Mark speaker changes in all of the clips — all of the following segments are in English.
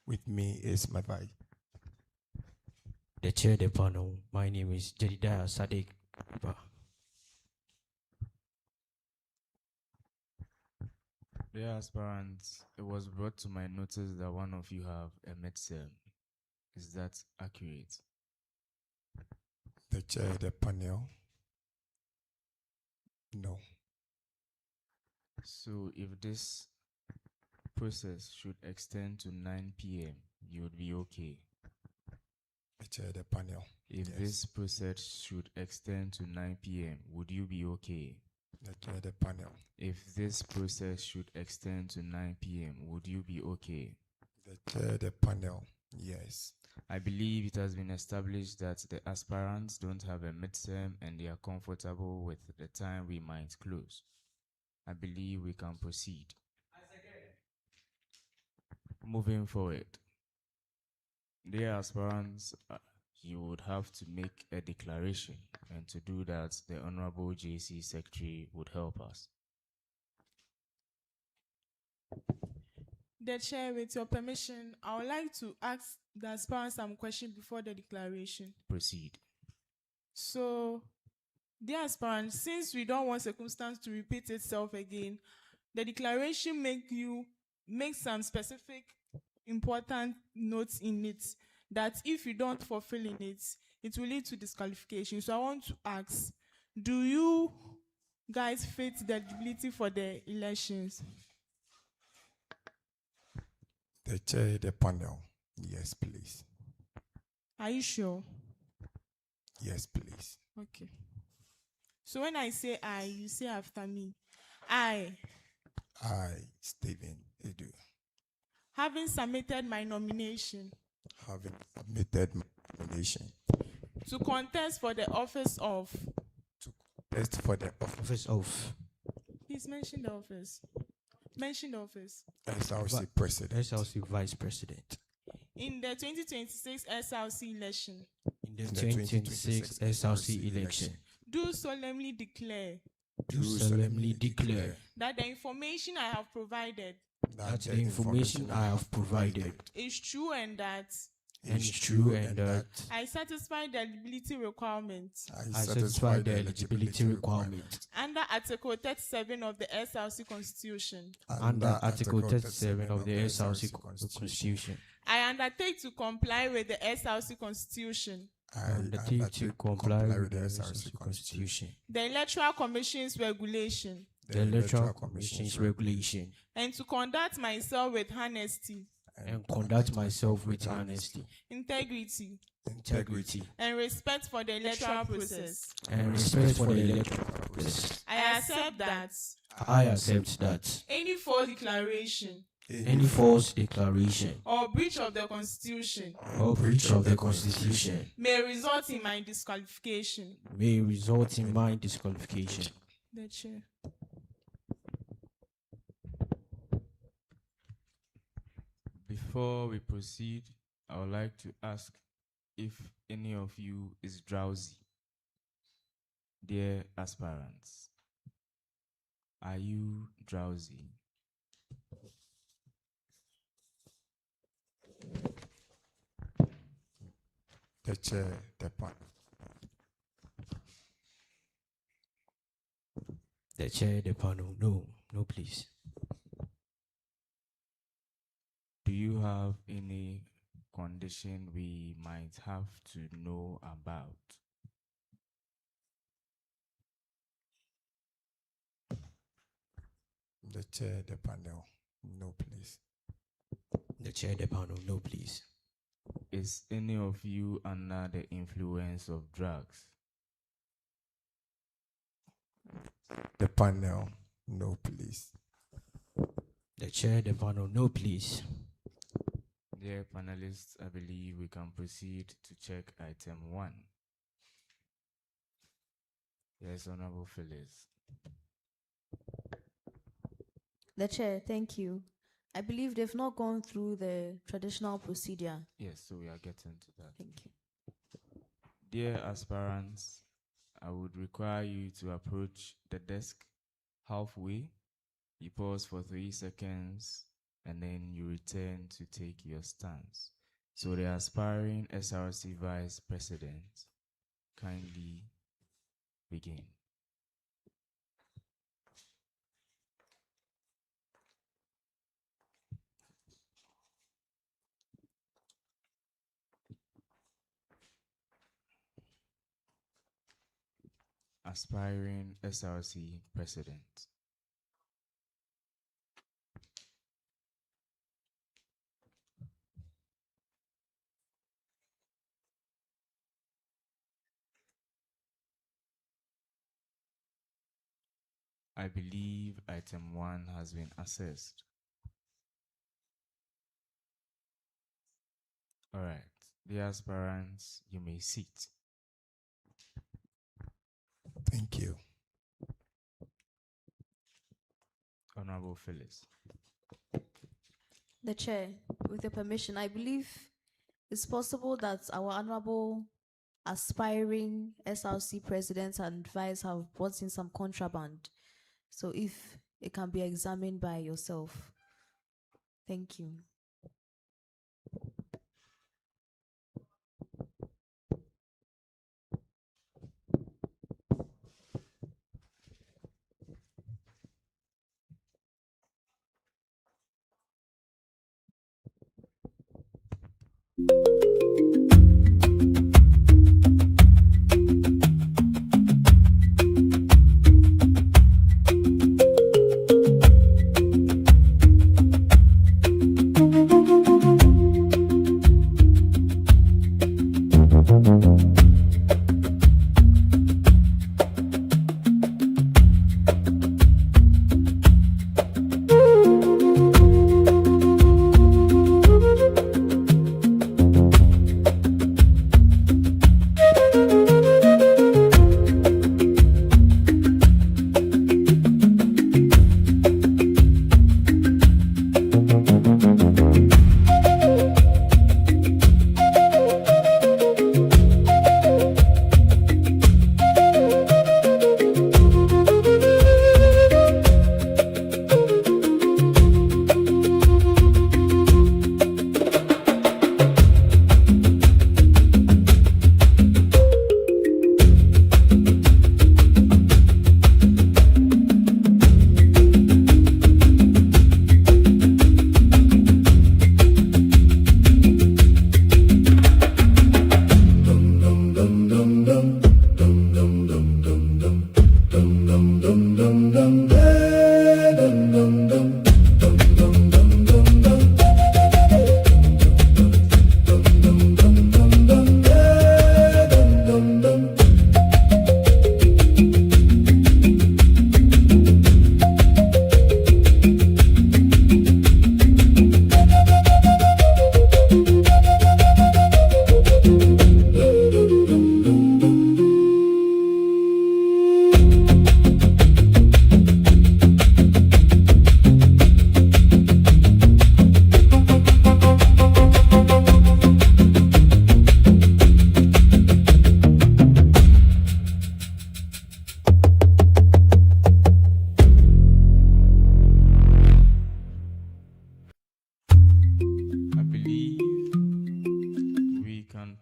Speaker 1: With me is my vice.
Speaker 2: The chair of the panel, my name is Jedediah Sadiq.
Speaker 3: Dear aspirants, it was brought to my notice that one of you have a midterm. Is that accurate?
Speaker 1: The chair of the panel, no.
Speaker 3: So if this process should extend to 9 p.m., you would be okay?
Speaker 1: The chair of the panel.
Speaker 3: If
Speaker 1: yes.
Speaker 3: this process should extend to 9 p.m., would you be okay?
Speaker 1: The chair of the panel.
Speaker 3: If this process should extend to 9 p.m., would you be okay?
Speaker 1: The chair of the panel, yes.
Speaker 3: I believe it has been established that the aspirants don't have a midterm and they are comfortable with the time we might close. I believe we can proceed. Moving forward, dear aspirants, you would have to make a declaration, and to do that, the Honorable JC Secretary would help us.
Speaker 4: The Chair, with your permission, I would like to ask the aspirants some questions before the declaration.
Speaker 3: Proceed.
Speaker 4: So, dear aspirants, since we don't want circumstance to repeat itself again, the declaration make some specific important notes in it that if you don't fulfill in it, it will lead to disqualification. So I want to ask, do you guys fit the eligibility for the elections?
Speaker 1: The chair of the panel, yes, please.
Speaker 4: Are you sure?
Speaker 1: Yes, please.
Speaker 4: Okay. So when I say I, you say after me. I,
Speaker 1: Stephen Edu,
Speaker 4: having submitted my nomination
Speaker 1: having submitted my nomination
Speaker 4: to contest for the office of,
Speaker 1: test for the
Speaker 2: Office of
Speaker 4: please mention the office. Mention the office.
Speaker 1: SRC President,
Speaker 2: SRC Vice President.
Speaker 4: In the 2026 SRC election,
Speaker 2: In the 2026 SRC election,
Speaker 4: do solemnly declare
Speaker 2: do solemnly declare
Speaker 4: that the information I have provided
Speaker 2: that the information I have provided
Speaker 4: is true and that
Speaker 2: is true and that
Speaker 4: I satisfy the eligibility requirements
Speaker 2: I satisfy the eligibility requirement
Speaker 4: under Article 37 of the SRC Constitution.
Speaker 2: under Article 37 of the SRC Constitution.
Speaker 4: I undertake to comply with the SRC Constitution,
Speaker 1: I
Speaker 2: Undertake to comply with the SRC Constitution,
Speaker 4: the Electoral Commission's regulation,
Speaker 2: the Electoral Commission's regulation,
Speaker 4: and to conduct myself with honesty,
Speaker 2: and conduct myself with honesty,
Speaker 4: integrity,
Speaker 2: integrity,
Speaker 4: and respect for the electoral process.
Speaker 2: and respect for the electoral process.
Speaker 4: I accept that
Speaker 2: I accept that
Speaker 4: any false declaration
Speaker 2: any false declaration
Speaker 4: or breach of the Constitution
Speaker 2: or breach of the Constitution
Speaker 4: may result in my disqualification.
Speaker 2: may result in my disqualification.
Speaker 4: The Chair.
Speaker 3: Before we proceed, I would like to ask if any of you is drowsy. Dear aspirants, are you drowsy?
Speaker 1: the chair, the panel.
Speaker 2: The chair, the panel, no, please.
Speaker 3: Do you have any condition we might have to know about?
Speaker 1: The chair, the panel, no, please.
Speaker 2: The chair, the panel, no, please.
Speaker 3: Is any of you under the influence of drugs?
Speaker 1: The panel, no, please.
Speaker 2: The chair, the panel, no, please.
Speaker 3: Dear panelists, I believe we can proceed to check item 1. Yes, Honorable Phyllis.
Speaker 5: The chair, thank you. I believe they've not gone through the traditional procedure.
Speaker 3: Yes, so we are getting to that.
Speaker 5: Thank you.
Speaker 3: Dear aspirants, I would require you to approach the desk halfway. You pause for 3 seconds and then you return to take your stance. So the aspiring SRC Vice President, kindly begin. Aspiring SRC President. I believe item 1 has been assessed. All right, the aspirants, you may sit.
Speaker 1: Thank you.
Speaker 3: Honorable Phyllis.
Speaker 5: The chair, with your permission, I believe it's possible that our honorable aspiring SRC president and vice have brought in some contraband. So if it can be examined by yourself. Thank you.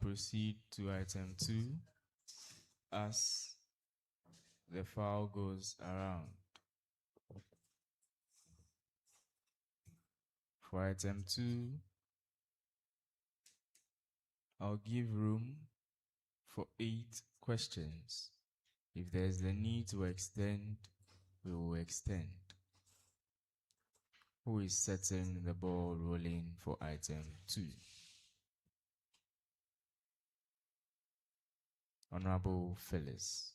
Speaker 5: Proceed to item 2 as the file goes around. For item 2, I'll give room for 8 questions. If there's the need to extend, we will extend. Who is setting the ball rolling for item 2? Honorable Phyllis.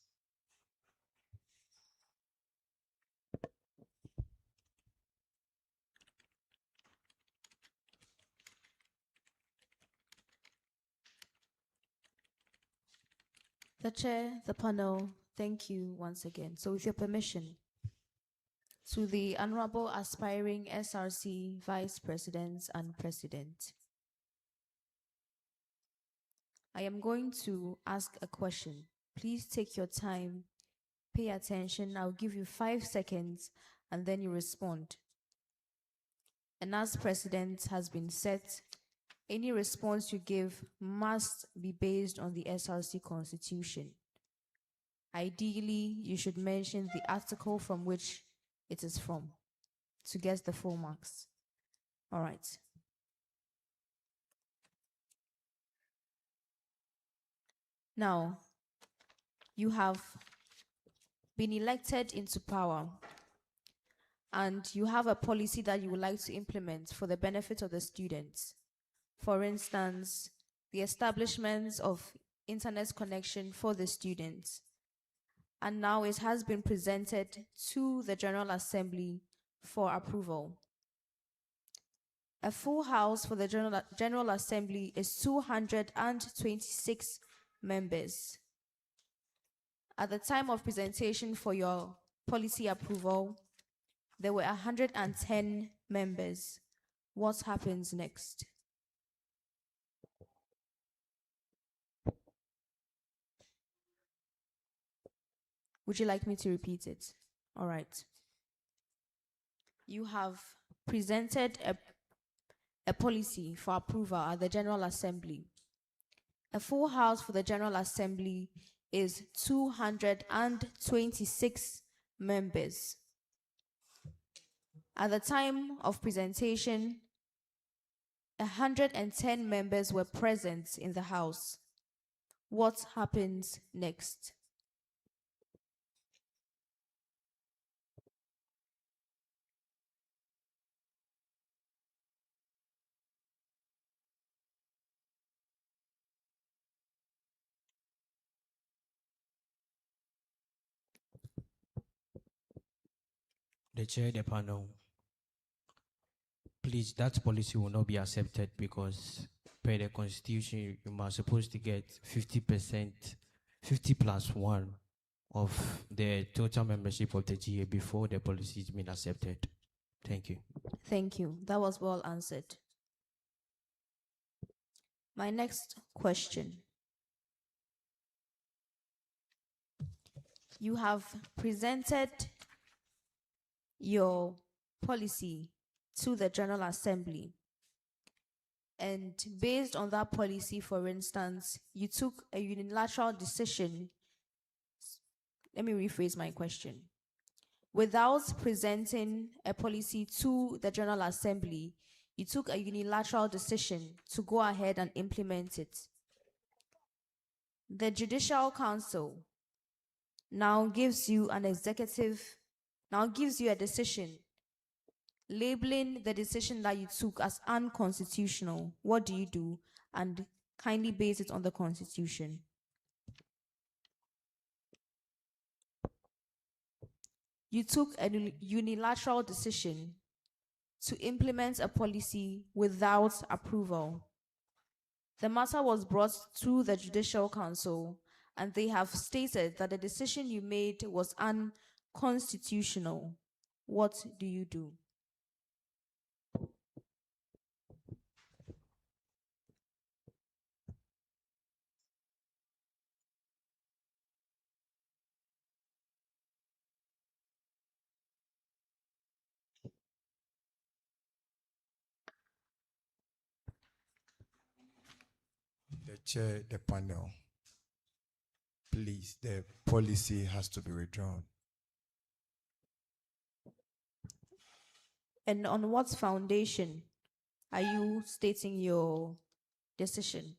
Speaker 5: The chair, the panel, Thank you once again. So with your permission, to the Honorable Aspiring SRC Vice Presidents and President, I am going to ask a question. Please take your time, pay attention. I'll give you 5 seconds and then you respond. And as President has been set, any response you give must be based on the SRC Constitution. Ideally, you should mention the article from which it is from to get the full marks. All right. Now, you have been elected into power and you have a policy that you would like to implement for the benefit of the students. For instance, the establishment of internet connection for the students. And now it has been presented to the General Assembly for approval. A full house for the General Assembly is 226 members. At the time of presentation for your policy approval, there were 110 members. What happens next? Would you like me to repeat it? All right. You have presented a policy for approval at the General Assembly. A full house for the General Assembly is 226 members. At the time of presentation, 110 members were present in the House. What happens next?
Speaker 2: The chair, the panel. Please, that policy will not be accepted because per the constitution, you are supposed to get 50%, 50 plus 1 of the total membership of the GA before the policy is being accepted. Thank you.
Speaker 5: Thank you. That was well answered. My next question. You have presented your policy to the General Assembly. And based on that policy, for instance, you took a unilateral decision. Let me rephrase my question. Without presenting a policy to the General Assembly, you took a unilateral decision to go ahead and implement it. The Judicial Council now gives you a decision labeling the decision that you took as unconstitutional. What do you do? And kindly base it on the Constitution. You took a unilateral decision to implement a policy without approval. The matter was brought to the Judicial Council, and they have stated that the decision you made was unconstitutional. What do you do?
Speaker 1: The chair, the panel. Please, the policy has to be withdrawn.
Speaker 5: And on what foundation are you stating your decision?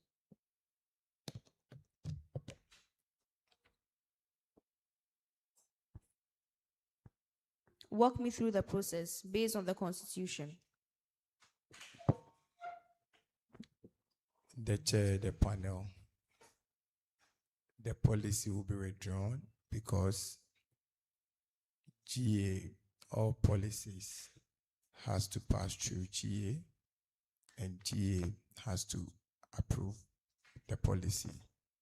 Speaker 5: Walk me through the process based on the Constitution.
Speaker 1: The chair, the panel. The policy will be withdrawn because GA, all policies has to pass through GA, and GA has to approve the policy.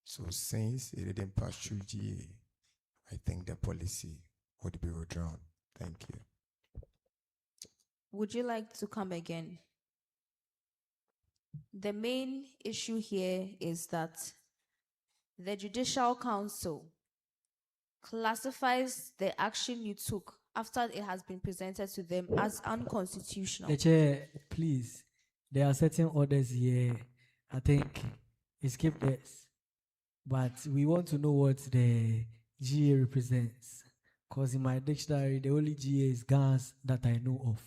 Speaker 1: So since it didn't pass through GA, I think the policy would be withdrawn. Thank you.
Speaker 5: Would you like to come again? The main issue here is that the Judicial Council classifies the action you took after it has been presented to them as unconstitutional.
Speaker 6: The chair, please. There are certain orders here. I think skip this. But we want to know what the GA represents. Because in my dictionary, the only GA is guns that I know of.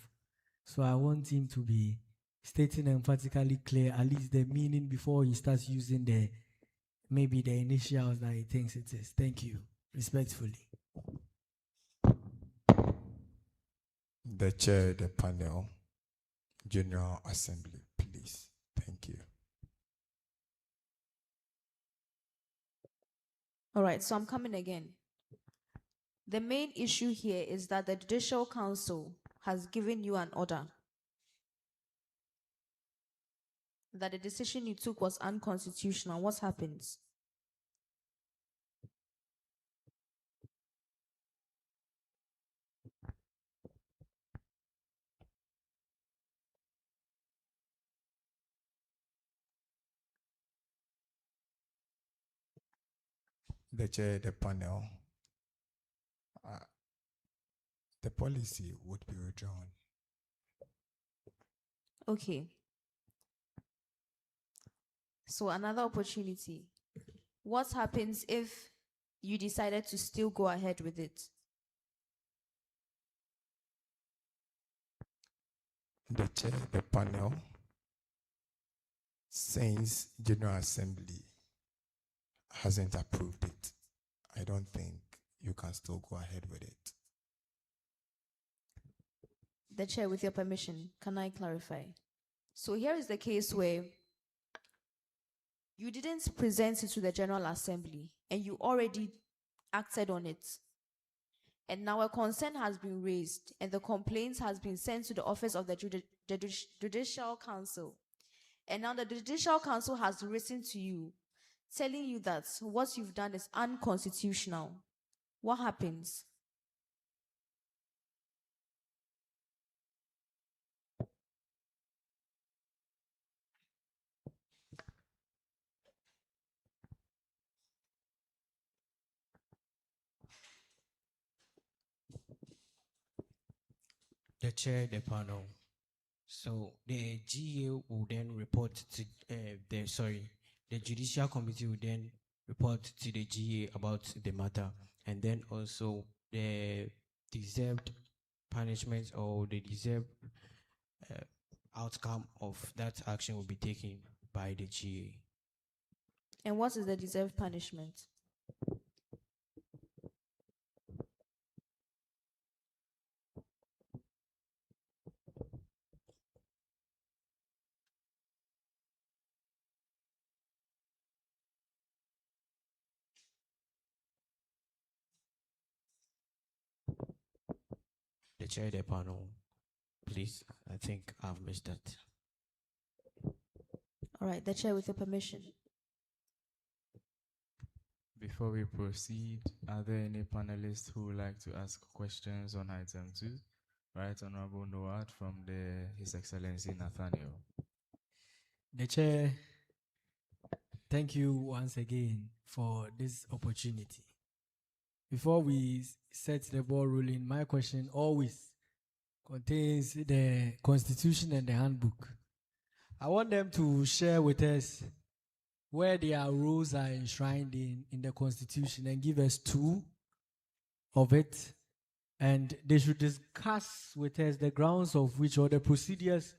Speaker 6: So I want him to be stating emphatically clear, at least the meaning before he starts using the maybe the initials that he thinks it is. Thank you. Respectfully.
Speaker 1: The chair, the panel, General Assembly, please. Thank you.
Speaker 5: All right, so I'm coming again. The main issue here is that the Judicial Council has given you an order that the decision you took was unconstitutional. What happens?
Speaker 1: The chair, the panel, the policy would be withdrawn.
Speaker 5: Okay. So another opportunity. What happens if you decided to still go ahead with it?
Speaker 1: The chair, the panel, since General Assembly hasn't approved it, I don't think you can still go ahead with it.
Speaker 5: The chair, with your permission, can I clarify? So here is the case where you didn't present it to the General Assembly and you already acted on it. And now a concern has been raised and the complaint has been sent to the office of the Judicial Council. And now the Judicial Council has written to you, telling you that what you've done is unconstitutional. What happens?
Speaker 2: The chair, the panel. So the GA will then report to the Judicial Committee will then report to the GA about the matter, and then also the deserved punishment or the deserved outcome of that action will be taken by the GA.
Speaker 5: And what is the deserved punishment?
Speaker 2: The chair, the panel, please. I think I've missed that.
Speaker 5: All right, the chair, with your permission.
Speaker 3: Before we proceed, are there any panelists who would like to ask questions on item 2? Right, Honorable Noad from His Excellency Nathaniel.
Speaker 6: The chair, thank you once again for this opportunity. Before we set the ball rolling, my question always contains the Constitution and the handbook. I want them to share with us where their rules are enshrined in the Constitution and give us 2 of it. And they should discuss with us the grounds of which or the procedures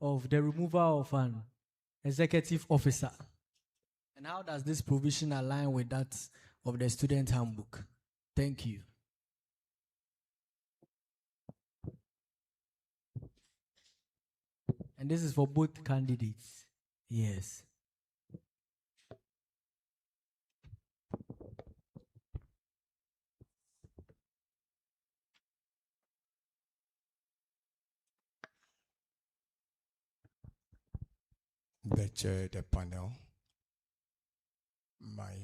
Speaker 6: of the removal of an executive officer. And how does this provision align with that of the student handbook? Thank you. And this is for both candidates. Yes.
Speaker 1: The chair, the panel, my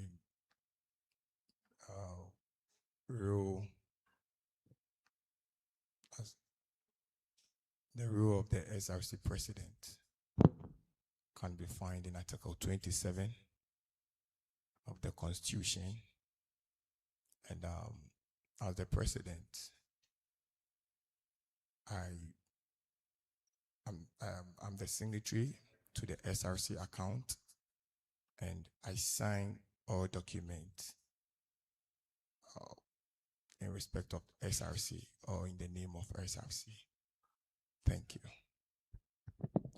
Speaker 1: role as the role of the SRC president can be found in Article 27 of the Constitution. And as the president, I'm the signatory to the SRC account, and I sign all documents in respect of SRC or in the name of SRC. Thank you.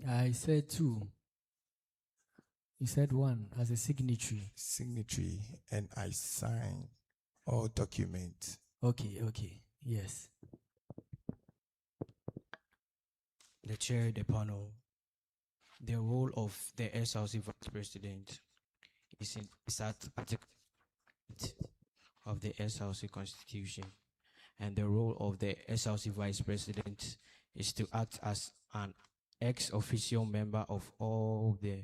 Speaker 6: I said two. You said one as a signatory.
Speaker 1: Signatory, and I sign all documents.
Speaker 6: Okay, yes.
Speaker 2: The chair, the panel. The role of the SRC vice president is at Article 8 of the SRC Constitution, and the role of the SRC vice president is to act as an ex-officio member of all the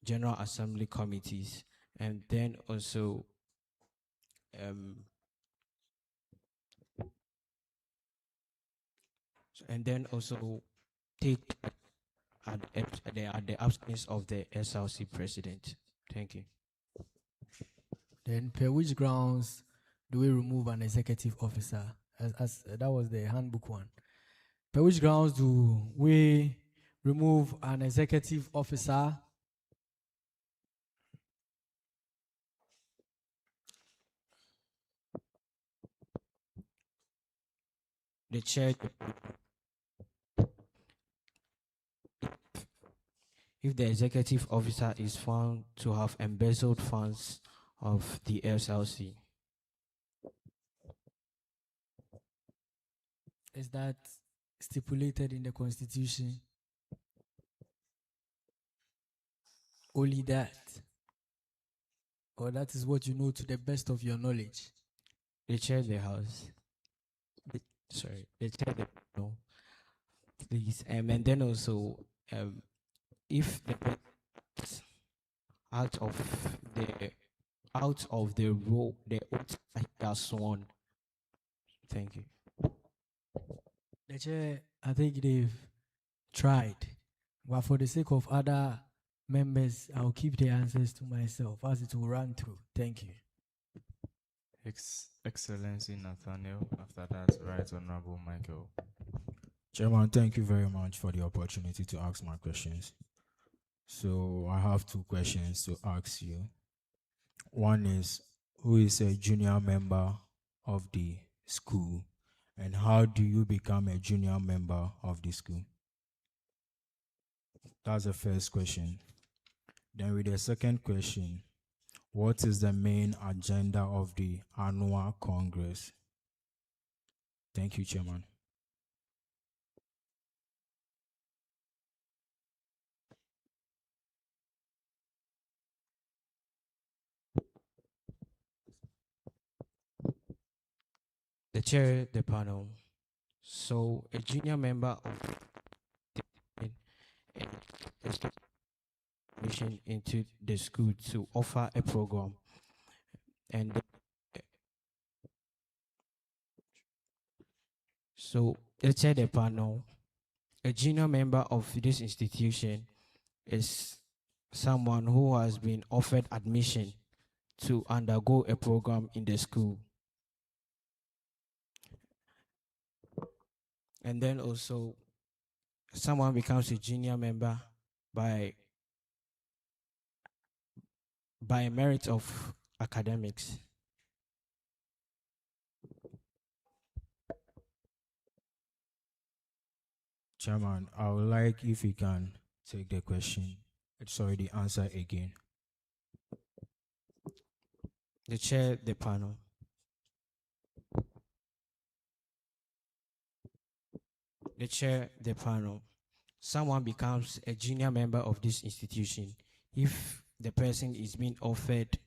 Speaker 2: General Assembly committees, and then also take at the absence of the SRC president. Thank you.
Speaker 6: Then, per which grounds do we remove an executive officer? As that was the handbook one. Per which grounds do we remove an executive officer?
Speaker 2: The chair. If the executive officer is found to have embezzled funds of the SRC.
Speaker 6: Is that stipulated in the Constitution? Only that? Or that is what you know to the best of your knowledge?
Speaker 2: The chair of the house. The chair of the no. Please. And then also if the out of the role, the oath he has sworn. Thank you.
Speaker 6: The chair, I think they've tried, but for the sake of other members, I'll keep the answers to myself as it will run through. Thank you.
Speaker 3: Excellency Nathaniel. After that, Right Honorable Michael.
Speaker 7: Chairman, thank you very much for the opportunity to ask my questions. So I have two questions to ask you. One is, who is a junior member of the school, and how do you become a junior member of the school? That's the first question. Then with the second question, what is the main agenda of the annual Congress? Thank you, Chairman.
Speaker 2: The chair, the panel. So a junior member of the mission into the school to offer a program, and so the chair, the panel. A junior member of this institution is someone who has been offered admission to undergo a program in the school. And then also, someone becomes a junior member by merit of academics.
Speaker 7: Chairman, I would like if you can take the question. Sorry, the answer again.
Speaker 2: The chair, the panel. The chair, the panel. Someone becomes a junior member of this institution if the person is being offered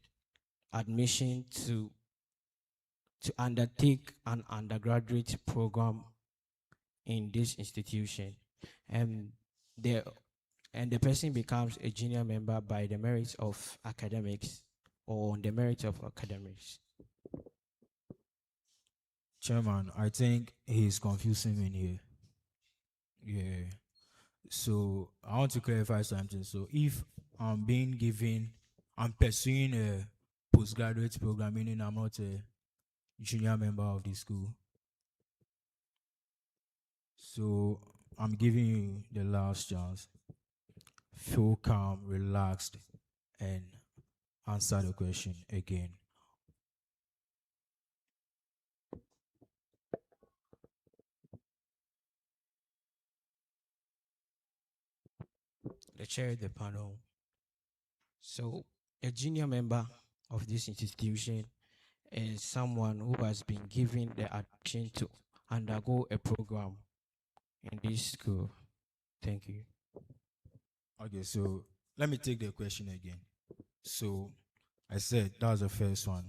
Speaker 2: admission to undertake an undergraduate program in this institution, and the person becomes a junior member by the merits of academics or on the merits of academics.
Speaker 7: Chairman, I think he's confusing me here. Yeah. So I want to clarify something. So if I'm pursuing a postgraduate program, meaning I'm not a junior member of the school. So I'm giving you the last chance. Feel calm, relaxed, and answer the question again.
Speaker 2: The chair of the panel. So, a junior member of this institution is someone who has been given the admission to undergo a program in this school. Thank you.
Speaker 7: Okay, so let me take the question again. So I said that was the first one.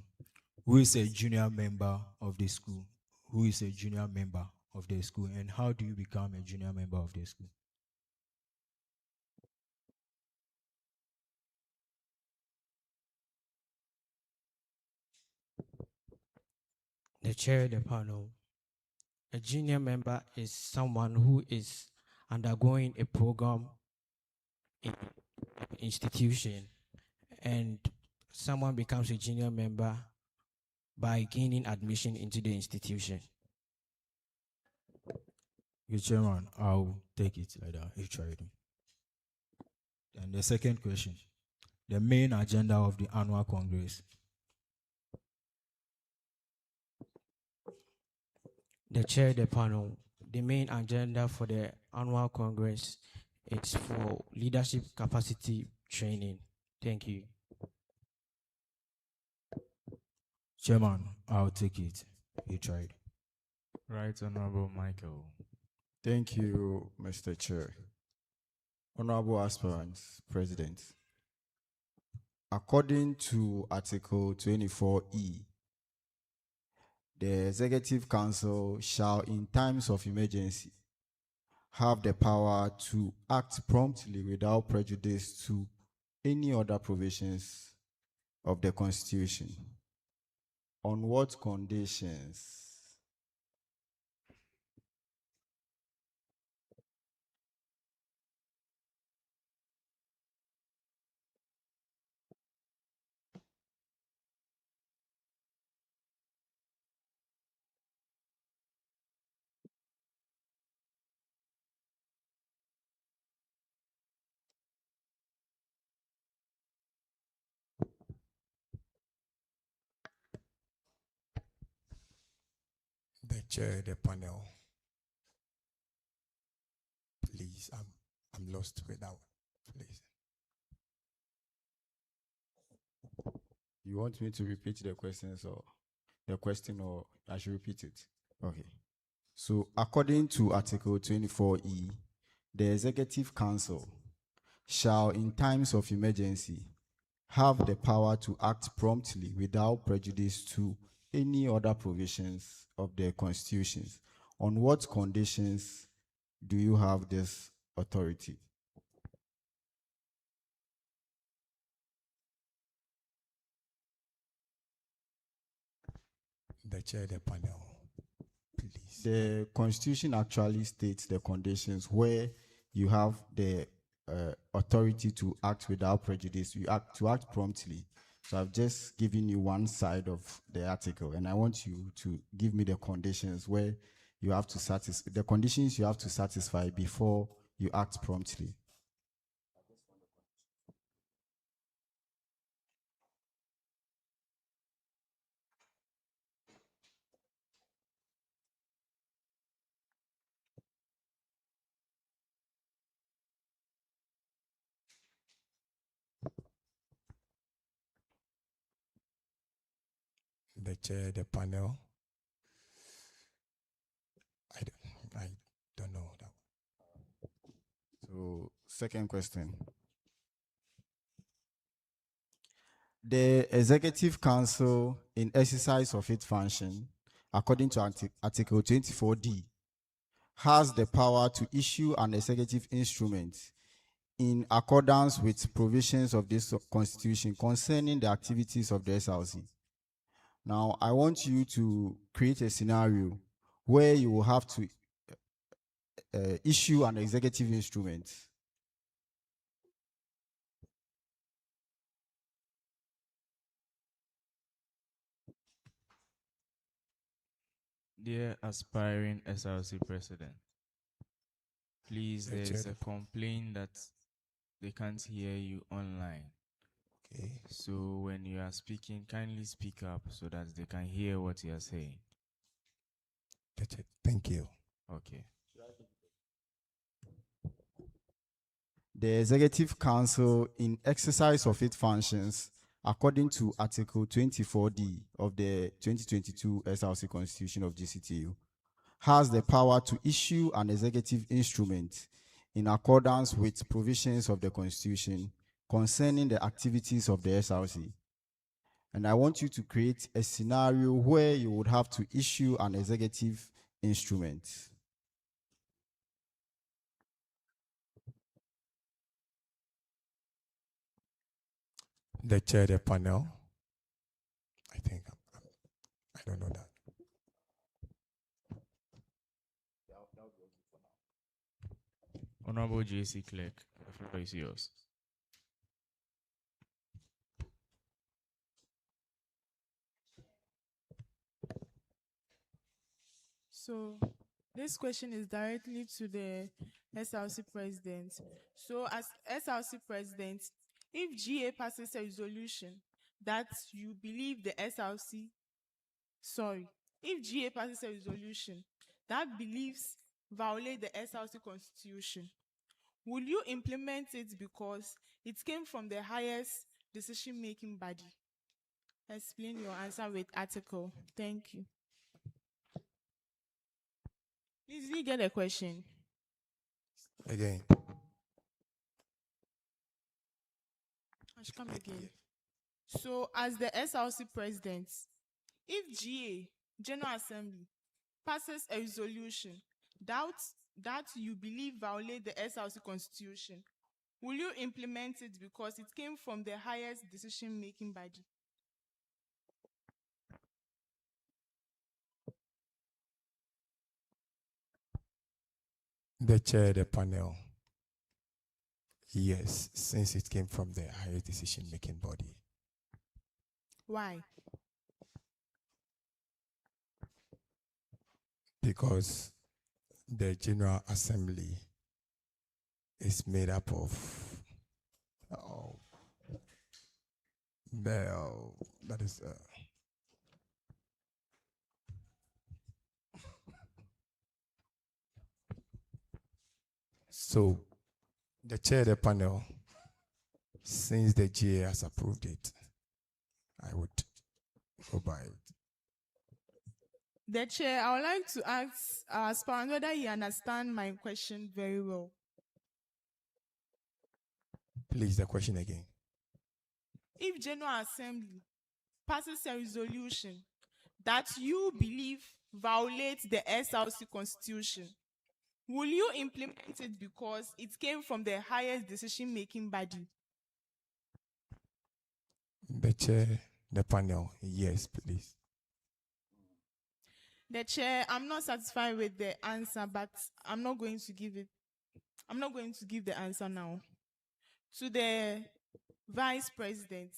Speaker 7: Who is a junior member of the school? Who is a junior member of the school? And how do you become a junior member of the school?
Speaker 2: The chair of the panel. A junior member is someone who is undergoing a program in an institution, and someone becomes a junior member by gaining admission into the institution.
Speaker 7: Your chairman, I'll take it like that. You tried. And the second question, the main agenda of the annual congress.
Speaker 2: The chair of the panel. The main agenda for the annual congress is for leadership capacity training. Thank you.
Speaker 7: Chairman, I'll take it. You tried.
Speaker 3: Right, Honorable Michael.
Speaker 1: Thank you, Mr. Chair. Honorable aspirants, President. According to Article 24E, the Executive Council shall, in times of emergency, have the power to act promptly without prejudice to any other provisions of the Constitution. On what conditions? The chair, the panel. Please, I'm lost with that one. Please. You want me to repeat the questions or the question, or I should repeat it? Okay. So according to Article 24E, the Executive Council shall, in times of emergency, have the power to act promptly without prejudice to any other provisions of the constitutions. On what conditions do you have this authority? The chair, the panel, please. The Constitution actually states the conditions where you have the authority to act without prejudice, to act promptly. So I've just given you one side of the article, and I want you to give me the conditions where you have to satisfy, the conditions you have to satisfy before you act promptly. The chair, the panel. I don't know that one. So, second question. The Executive Council, in exercise of its function, according to Article 24D, has the power to issue an executive instrument in accordance with provisions of this Constitution concerning the activities of the SRC. Now, I want you to create a scenario where you will have to issue an executive instrument.
Speaker 3: Dear aspiring SRC president, please,
Speaker 8: Lecture
Speaker 3: there's
Speaker 8: the-
Speaker 3: a complaint that they can't hear you online.
Speaker 8: Okay.
Speaker 3: So when you are speaking, kindly speak up so that they can hear what you are saying.
Speaker 8: That's it. Thank you.
Speaker 3: Okay.
Speaker 1: The Executive Council, in exercise of its functions, according to Article 24D of the 2022 SRC Constitution of GCTU, has the power to issue an executive instrument in accordance with provisions of the Constitution concerning the activities of the SRC. And I want you to create a scenario where you would have to issue an executive instrument.
Speaker 8: The chair, the panel. I think I don't know that.
Speaker 3: Honorable JC Clerk, the floor is yours.
Speaker 4: So this question is directly to the SRC president. So as SRC president, if GA passes a resolution that you believe the SRC, if GA passes a resolution that believes violate the SRC constitution, will you implement it because it came from the highest decision-making body? Explain your answer with article. Thank you. Please, did you get a question?
Speaker 8: Again.
Speaker 4: I should come again. So, as the SRC president, if GA, General Assembly, passes a resolution that you believe violate the SRC constitution, will you implement it because it came from the highest decision-making body?
Speaker 8: The chair, the panel. Yes, since it came from the highest decision-making body.
Speaker 4: Why?
Speaker 8: Because the General Assembly is made up of that is so the chair, the panel, since the GA has approved it, I would go by it.
Speaker 4: The chair, I would like to ask our aspirant whether he understands my question very well.
Speaker 8: Please, the question again.
Speaker 4: If General Assembly passes a resolution that you believe violates the SRC constitution, will you implement it because it came from the highest decision-making body?
Speaker 8: The chair, the panel, yes, please.
Speaker 4: The chair, I'm not satisfied with the answer, but I'm not going to give it. I'm not going to give the answer now. To the Vice President.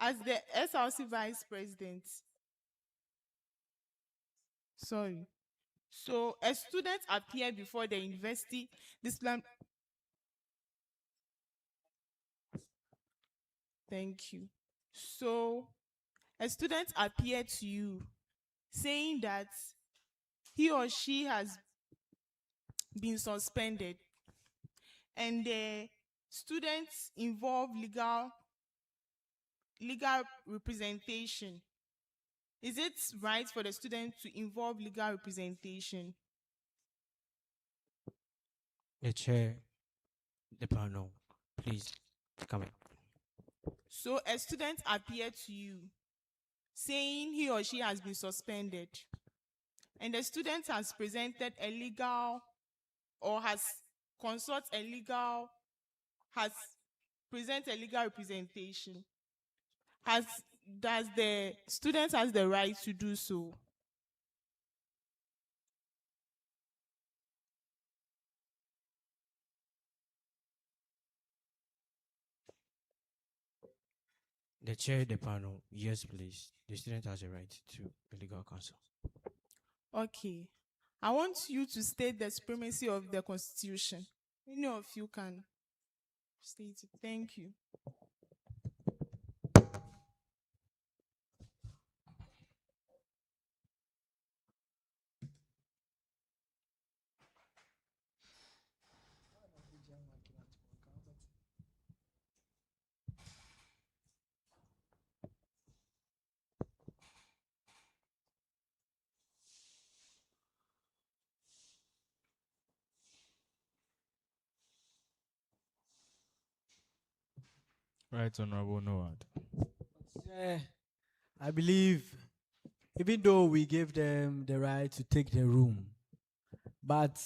Speaker 4: As the SRC Vice President, so a student appeared before the university discipline. Thank you. So a student appeared to you saying that he or she has been suspended and the students involve legal representation. Is it right for the student to involve legal representation?
Speaker 2: The chair, the panel, please come in.
Speaker 4: So a student appeared to you saying he or she has been suspended and the student has presented a legal or has consulted a legal, has presented a legal representation. Has does the student has the right to do so?
Speaker 2: The chair, the panel. Yes, please. The student has a right to a legal counsel.
Speaker 4: Okay. I want you to state the supremacy of the Constitution. Any of you can state it. Thank you.
Speaker 3: Right, Honorable Noad.
Speaker 6: I believe, even though we gave them the right to take the room, but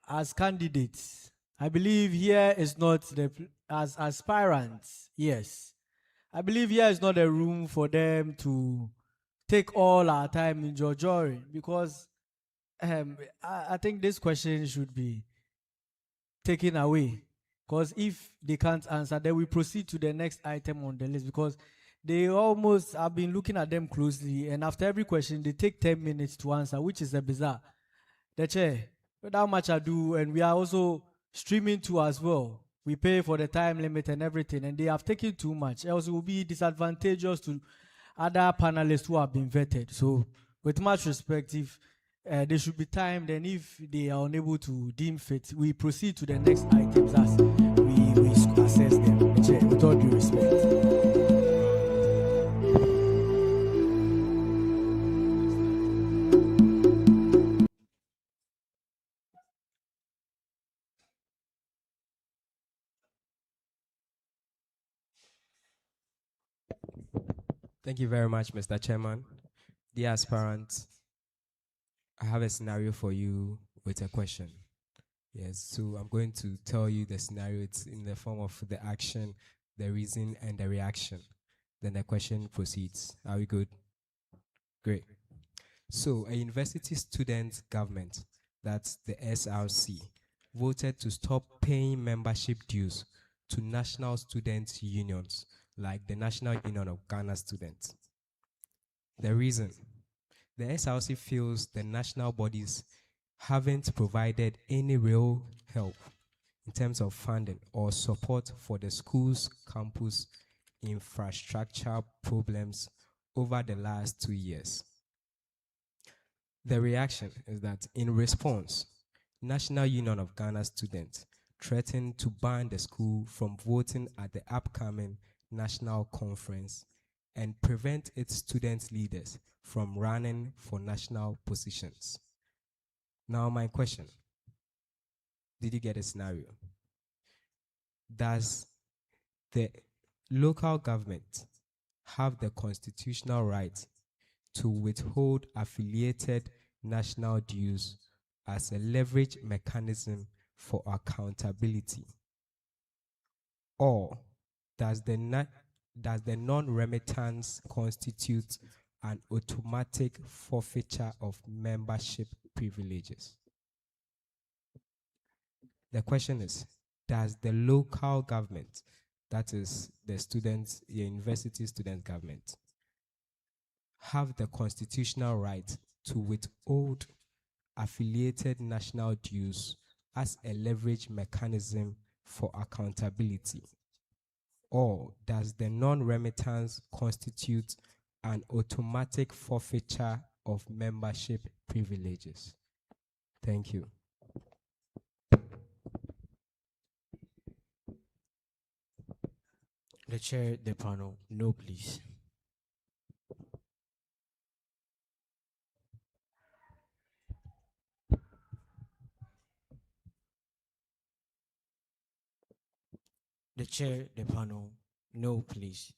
Speaker 6: as candidates, I believe here is not as aspirants. Yes, I believe here is not a room for them to take all our time in Jojoring, because I think this question should be taken away, because if they can't answer, then we proceed to the next item on the list, because they almost have been looking at them closely, and after every question they take 10 minutes to answer, which is a bizarre. The chair, without much ado, and we are also streaming too as well. We pay for the time limit and everything, and they have taken too much, else it will be disadvantageous to other panelists who have been vetted. So with much respect, if there should be time, then if they are unable to deem fit, we proceed to the next items as we assess them. The chair, with all due respect.
Speaker 9: Thank you very much, Mr. Chairman. Dear aspirants, I have a scenario for you with a question. Yes, so I'm going to tell you the scenario. It's in the form of the action, the reason, and the reaction. Then the question proceeds. Are we good? Great. So a university student government, that's the SRC, voted to stop paying membership dues to national student unions, like the National Union of Ghana Students. The reason, the SRC feels the national bodies haven't provided any real help in terms of funding or support for the school's campus infrastructure problems over the last 2 years. The reaction is that in response, National Union of Ghana Students threatened to ban the school from voting at the upcoming national conference and prevent its student leaders from running for national positions. Now my question, did you get a scenario? Does the local government have the constitutional right to withhold affiliated national dues as a leverage mechanism for accountability? Or does the non-remittance constitute an automatic forfeiture of membership privileges? The question is, does the local government, that is the university student government, have the constitutional right to withhold affiliated national dues as a leverage mechanism for accountability? Or does the non-remittance constitute an automatic forfeiture of membership privileges? Thank you.
Speaker 2: The chair, the panel. No, please. The chair, the panel. No, please.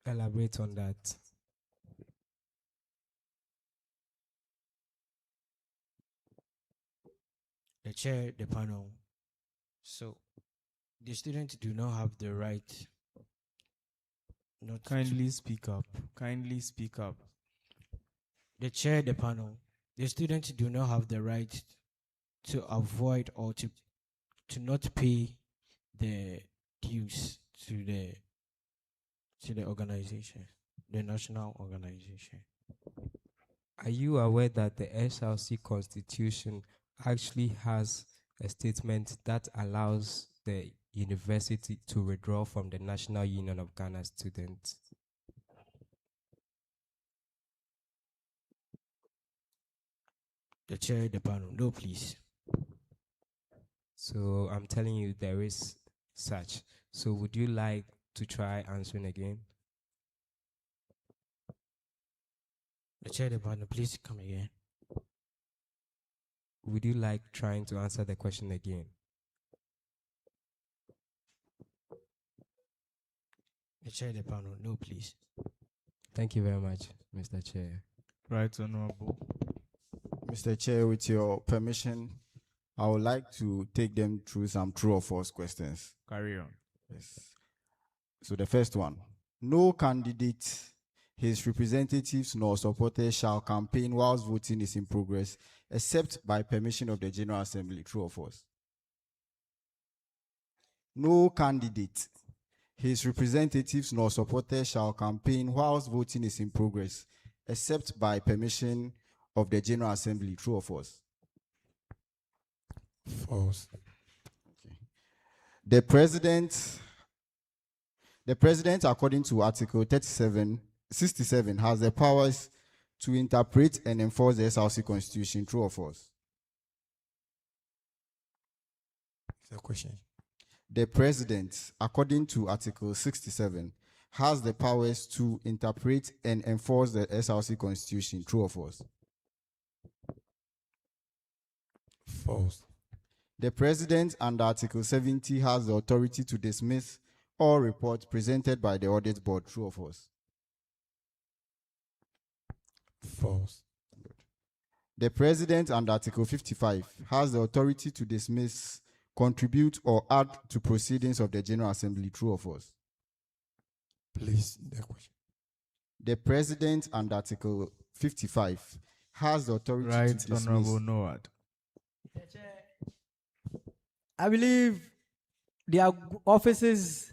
Speaker 9: Elaborate on that.
Speaker 2: The chair, the panel. So The students do not have the right not to-
Speaker 3: Kindly speak up. Kindly speak up.
Speaker 2: the chair the panel. The students do not have the right to avoid or to not pay the dues to the organization, the national organization.
Speaker 9: Are you aware that the SRC constitution actually has a statement that allows the university to withdraw from the National Union of Ghana Students?
Speaker 2: The chair the panel. No, please.
Speaker 9: So I'm telling you there is such. So would you like to try answering again?
Speaker 2: The chair the panel. Please come again.
Speaker 9: Would you like trying to answer the question again?
Speaker 2: The chair the panel. No, please.
Speaker 9: Thank you very much, Mr. Chair.
Speaker 3: Right Honorable.
Speaker 1: Mr. Chair, with your permission, I would like to take them through some true or false questions.
Speaker 3: Carry on.
Speaker 1: Yes. So the first one, no candidate, his representatives nor supporters shall campaign whilst voting is in progress, except by permission of the General Assembly. True or false? No candidate, his representatives nor supporters shall campaign whilst voting is in progress, except by permission of the General Assembly. True or false?
Speaker 8: False.
Speaker 1: Okay. The president, according to Article 67, has the powers to interpret and enforce the SRC Constitution. True or false?
Speaker 8: It's a question.
Speaker 1: The president, according to Article 67, has the powers to interpret and enforce the SRC Constitution. True or false?
Speaker 8: False.
Speaker 1: The president, under Article 70, has the authority to dismiss all reports presented by the audit board. True or false?
Speaker 8: False.
Speaker 1: The president, under Article 55, has the authority to dismiss, contribute, or add to proceedings of the General Assembly. True or false?
Speaker 8: Please, the question.
Speaker 1: The president, under Article 55, has the authority to
Speaker 3: Right
Speaker 1: dismiss.
Speaker 3: Honorable Noad.
Speaker 6: I believe their offices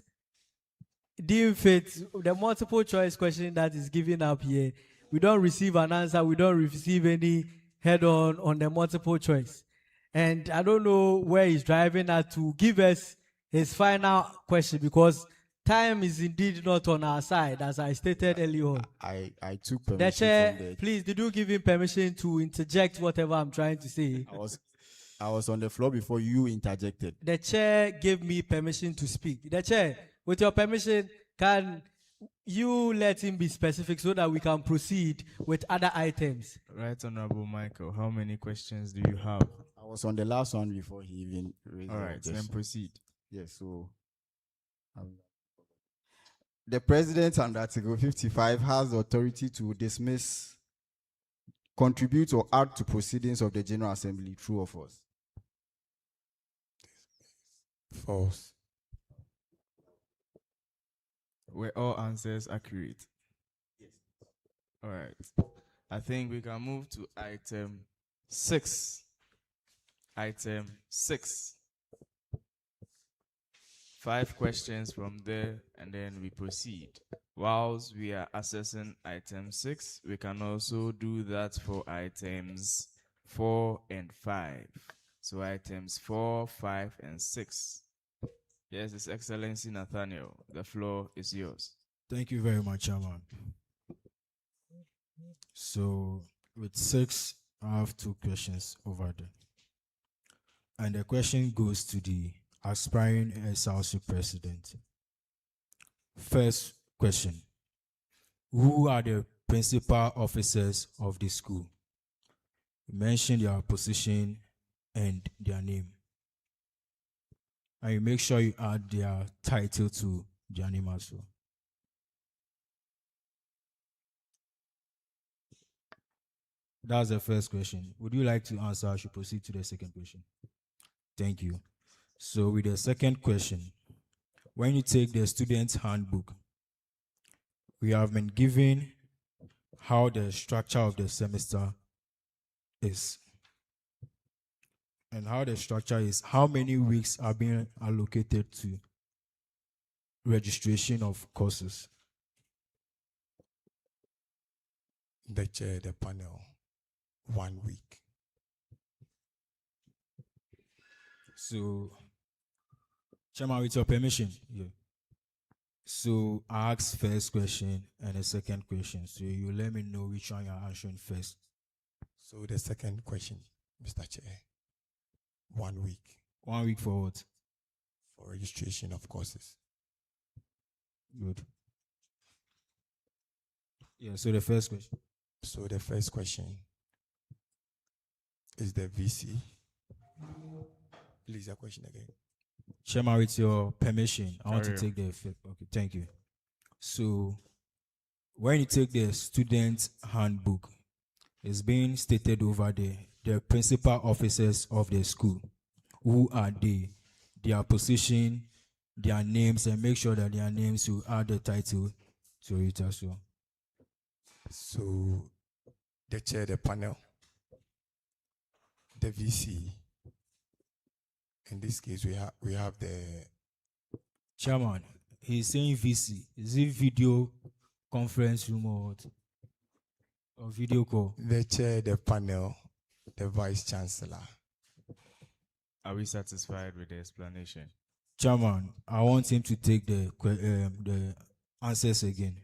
Speaker 6: deem fit the multiple choice question that is given up here. We don't receive an answer. We don't receive any head on the multiple choice. And I don't know where he's driving at to give us his final question, because time is indeed not on our side, as I stated earlier on.
Speaker 1: I took
Speaker 6: The
Speaker 1: permission
Speaker 6: chair,
Speaker 1: from the...
Speaker 6: please, did you give him permission to interject whatever I'm trying to say?
Speaker 1: I was on the floor before you interjected.
Speaker 6: The chair gave me permission to speak. The chair, with your permission, can you let him be specific so that we can proceed with other items?
Speaker 3: Right Honorable Michael, how many questions do you have?
Speaker 1: I was on the last one before he even raised
Speaker 3: All
Speaker 1: the
Speaker 3: right, then
Speaker 1: objection.
Speaker 3: proceed.
Speaker 1: Yes, so the president under Article 55 has the authority to dismiss, contribute, or add to proceedings of the General Assembly. True or false?
Speaker 8: False.
Speaker 3: Were all answers accurate?
Speaker 1: Yes.
Speaker 3: All right. I think we can move to item 6. Item 6. 5 questions from there, and then we proceed. Whilst we are assessing item 6, we can also do that for items 4 and 5. So items 4, 5, and 6. Yes, His Excellency Nathaniel, the floor is yours.
Speaker 7: Thank you very much, Chairman. So, with 6, I have 2 questions over there. And the question goes to the aspiring SRC president. First question: who are the principal officers of the school? Mention their position and their name. And you make sure you add their title to their name as well. That's the first question. Would you like to answer? I should proceed to the second question. Thank you. So with the second question, when you take the student handbook, we have been given how the structure of the semester is. And how the structure is, how many weeks are being allocated to registration of courses.
Speaker 8: The chair, the panel, 1 week.
Speaker 7: So, Chairman, with your permission, yeah. So I ask first question and a second question. So you let me know which one you're answering first.
Speaker 8: So the second question, Mr. Chair, 1 week
Speaker 7: 1 week for what?
Speaker 8: for registration of courses.
Speaker 7: Good. Yeah, so the first question.
Speaker 8: So the first question is the VC. Please, a question again.
Speaker 7: Chairman, with your permission, I want to
Speaker 3: Carry on.
Speaker 7: take the effect. Okay, thank you. So when you take the student handbook, it's being stated over there, the principal officers of the school. Who are they? Their position, their names, and make sure that their names will add the title to it as well.
Speaker 8: So the chair, the panel, the VC. In this case, we have the
Speaker 7: Chairman, he's saying VC. Is it video conference room or what? Or video call?
Speaker 8: the chair, the panel, the vice chancellor.
Speaker 3: Are we satisfied with the explanation?
Speaker 7: Chairman, I want him to take the answers again.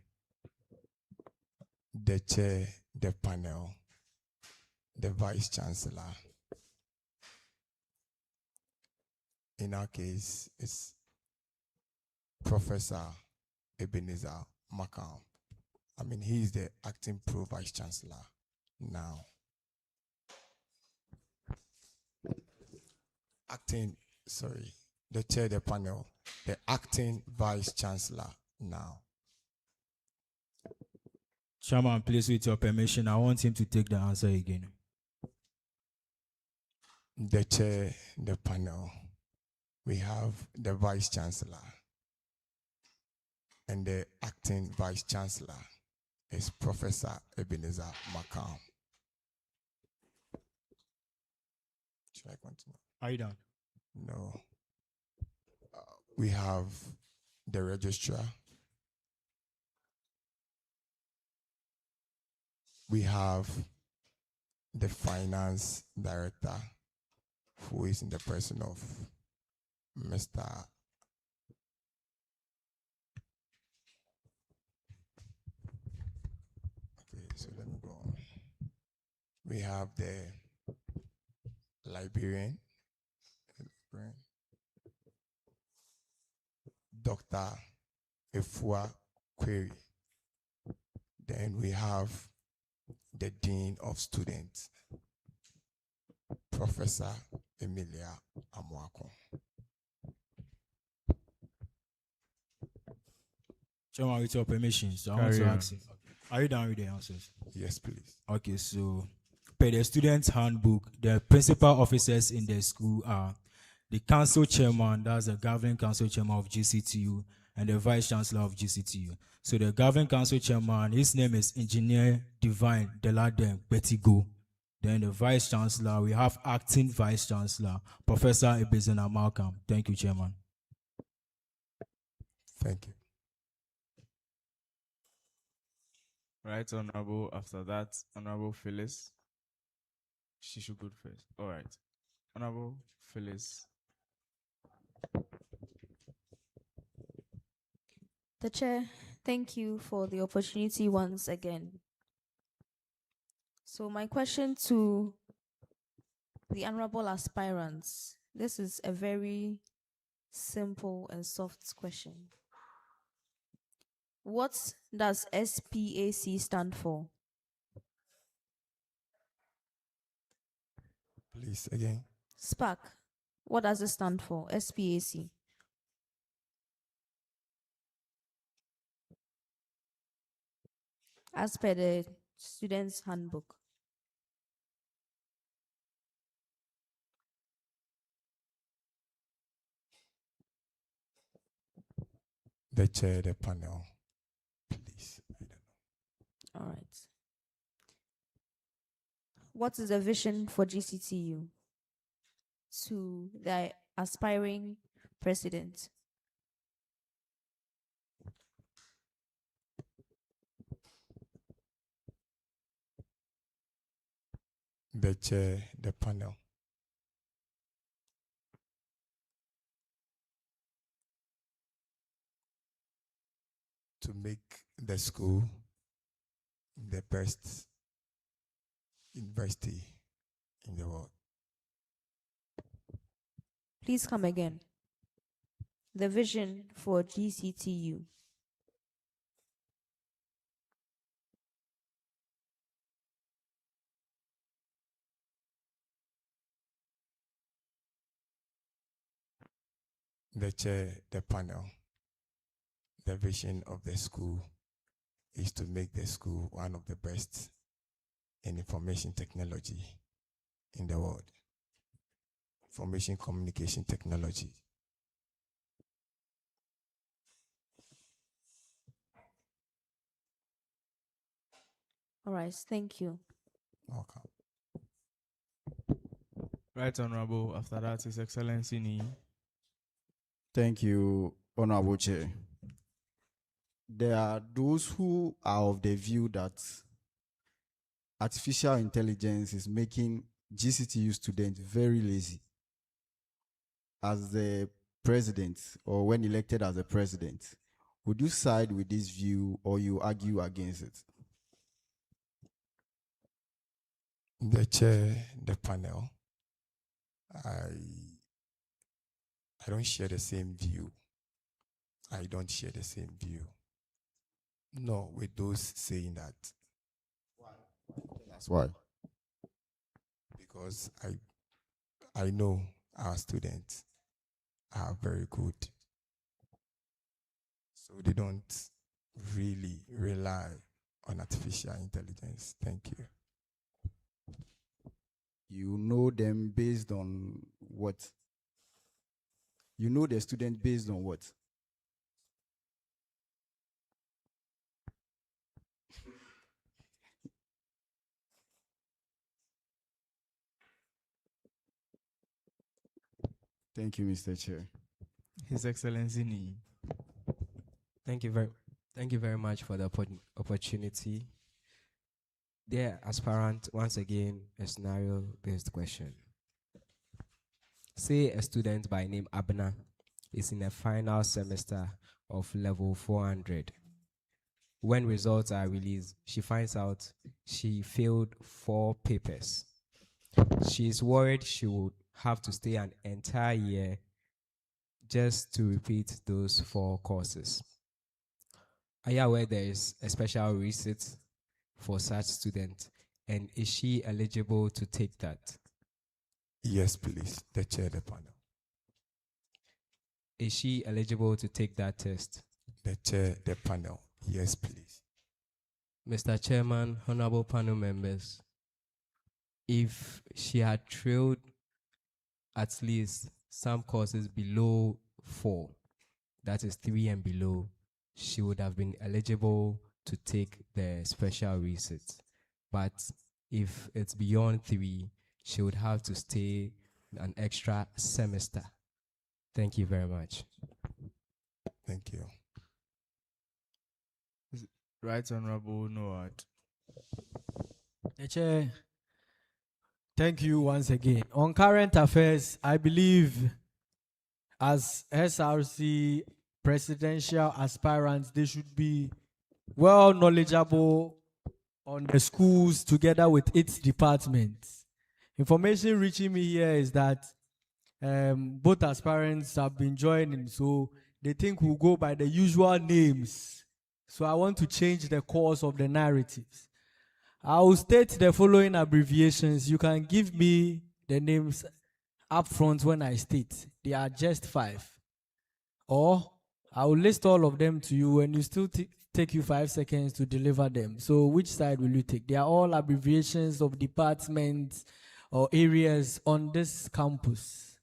Speaker 8: The chair, the panel, the vice chancellor. In our case, it's Professor Ebenezer Makam. I mean, he is the acting pro vice chancellor now. The chair, the panel, the acting vice chancellor now.
Speaker 7: Chairman, please, with your permission, I want him to take the answer again.
Speaker 8: The chair, the panel, we have the vice chancellor, and the acting vice chancellor is Professor Ebenezer Makam. Should I continue?
Speaker 7: Are you done?
Speaker 8: No. We have the registrar. We have the finance director, who is in the person of Mr. Okay, so let me go on. We have the librarian, Dr. Efua Query. Then we have the Dean of Students, Professor Emilia Amuako.
Speaker 7: Chairman, with your permission, so I want
Speaker 3: Carry
Speaker 7: to
Speaker 3: on.
Speaker 7: ask you. Are you done with the answers?
Speaker 8: Yes, please.
Speaker 7: Okay, so per the student handbook, the principal officers in the school are the council chairman, that's the governing council chairman of GCTU, and the vice chancellor of GCTU. So the governing council chairman, his name is Engineer Divine Deladem Betigo. Then the vice chancellor, we have acting vice chancellor, Professor Ebezena Malcolm. Thank you, Chairman.
Speaker 8: Thank you.
Speaker 3: Right, Honorable. After that, Honorable Phyllis. She should go first. All right. Honorable Phyllis.
Speaker 5: The chair, thank you for the opportunity once again. So my question to the honorable aspirants, this is a very simple and soft question. What does SPAC stand for?
Speaker 8: Please, again.
Speaker 5: SPAC. What does it stand for? SPAC. As per the student's handbook.
Speaker 8: The chair, the panel, please. I don't know.
Speaker 5: All right. What is the vision for GCTU to the aspiring president?
Speaker 8: The chair, the panel. To make the school the best university in the world.
Speaker 5: Please come again. The vision for GCTU.
Speaker 8: The chair, the panel. The vision of the school is to make the school one of the best in information technology in the world. Information communication technology.
Speaker 5: All right, thank you.
Speaker 8: Welcome.
Speaker 3: Right, Honorable. After that, His Excellency Ni.
Speaker 1: Thank you, Honorable Chair. There are those who are of the view that artificial intelligence is making GCTU students very lazy. As the president, or when elected as the president, would you side with this view or you argue against it?
Speaker 8: The chair, the panel. I don't share the same view. I don't share the same view. No, with those saying that.
Speaker 1: Why? That's why.
Speaker 8: Because I know our students are very good. So they don't really rely on artificial intelligence. Thank you.
Speaker 1: You know them based on what? You know the student based on what? Thank you, Mr. Chair.
Speaker 3: His Excellency Ni.
Speaker 9: Thank you very much for the opportunity. Dear aspirant, once again, a scenario-based question. Say a student by name Abna is in a final semester of level 400. When results are released, she finds out she failed 4 papers. She is worried she would have to stay an entire year just to repeat those 4 courses. Are you aware there is a special receipt for such student, and is she eligible to take that?
Speaker 8: Yes, please. The chair, the panel.
Speaker 9: Is she eligible to take that test?
Speaker 8: The chair, the panel. Yes, please.
Speaker 9: Mr. Chairman, honorable panel members, if she had trailed at least some courses below 4, that is 3 and below, she would have been eligible to take the special receipt. But if it's beyond 3, she would have to stay an extra semester. Thank you very much.
Speaker 8: Thank you.
Speaker 3: Right, Honorable Noad.
Speaker 6: The chair, thank you once again. On current affairs, I believe as SRC presidential aspirants, they should be well knowledgeable on the schools together with its departments. Information reaching me here is that both aspirants have been joining, so they think we'll go by the usual names. So I want to change the course of the narratives. I will state the following abbreviations. You can give me the names up front when I state. They are just 5. Or I will list all of them to you and you still take you 5 seconds to deliver them. So which side will you take? They are all abbreviations of departments or areas on this campus.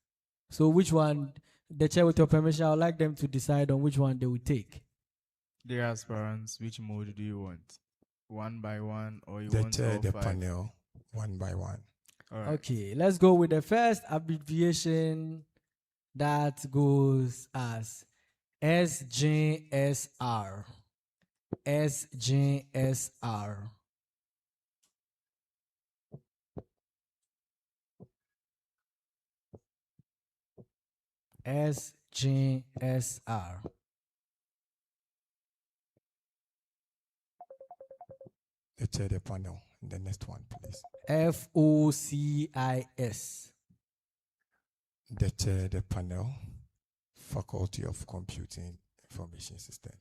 Speaker 6: So which one, the chair with your permission, I would like them to decide on which one they will take.
Speaker 3: Dear aspirants, which mode do you want? One by one, or you
Speaker 8: The
Speaker 3: want
Speaker 8: chair,
Speaker 3: all
Speaker 8: the
Speaker 3: five?
Speaker 8: panel, one by one.
Speaker 3: All right.
Speaker 6: Okay, let's go with the first abbreviation that goes as SJSR. SJSR. SJSR.
Speaker 8: The chair, the panel. The next one, please.
Speaker 6: FOCIS.
Speaker 8: The chair, the panel, Faculty of Computing Information System.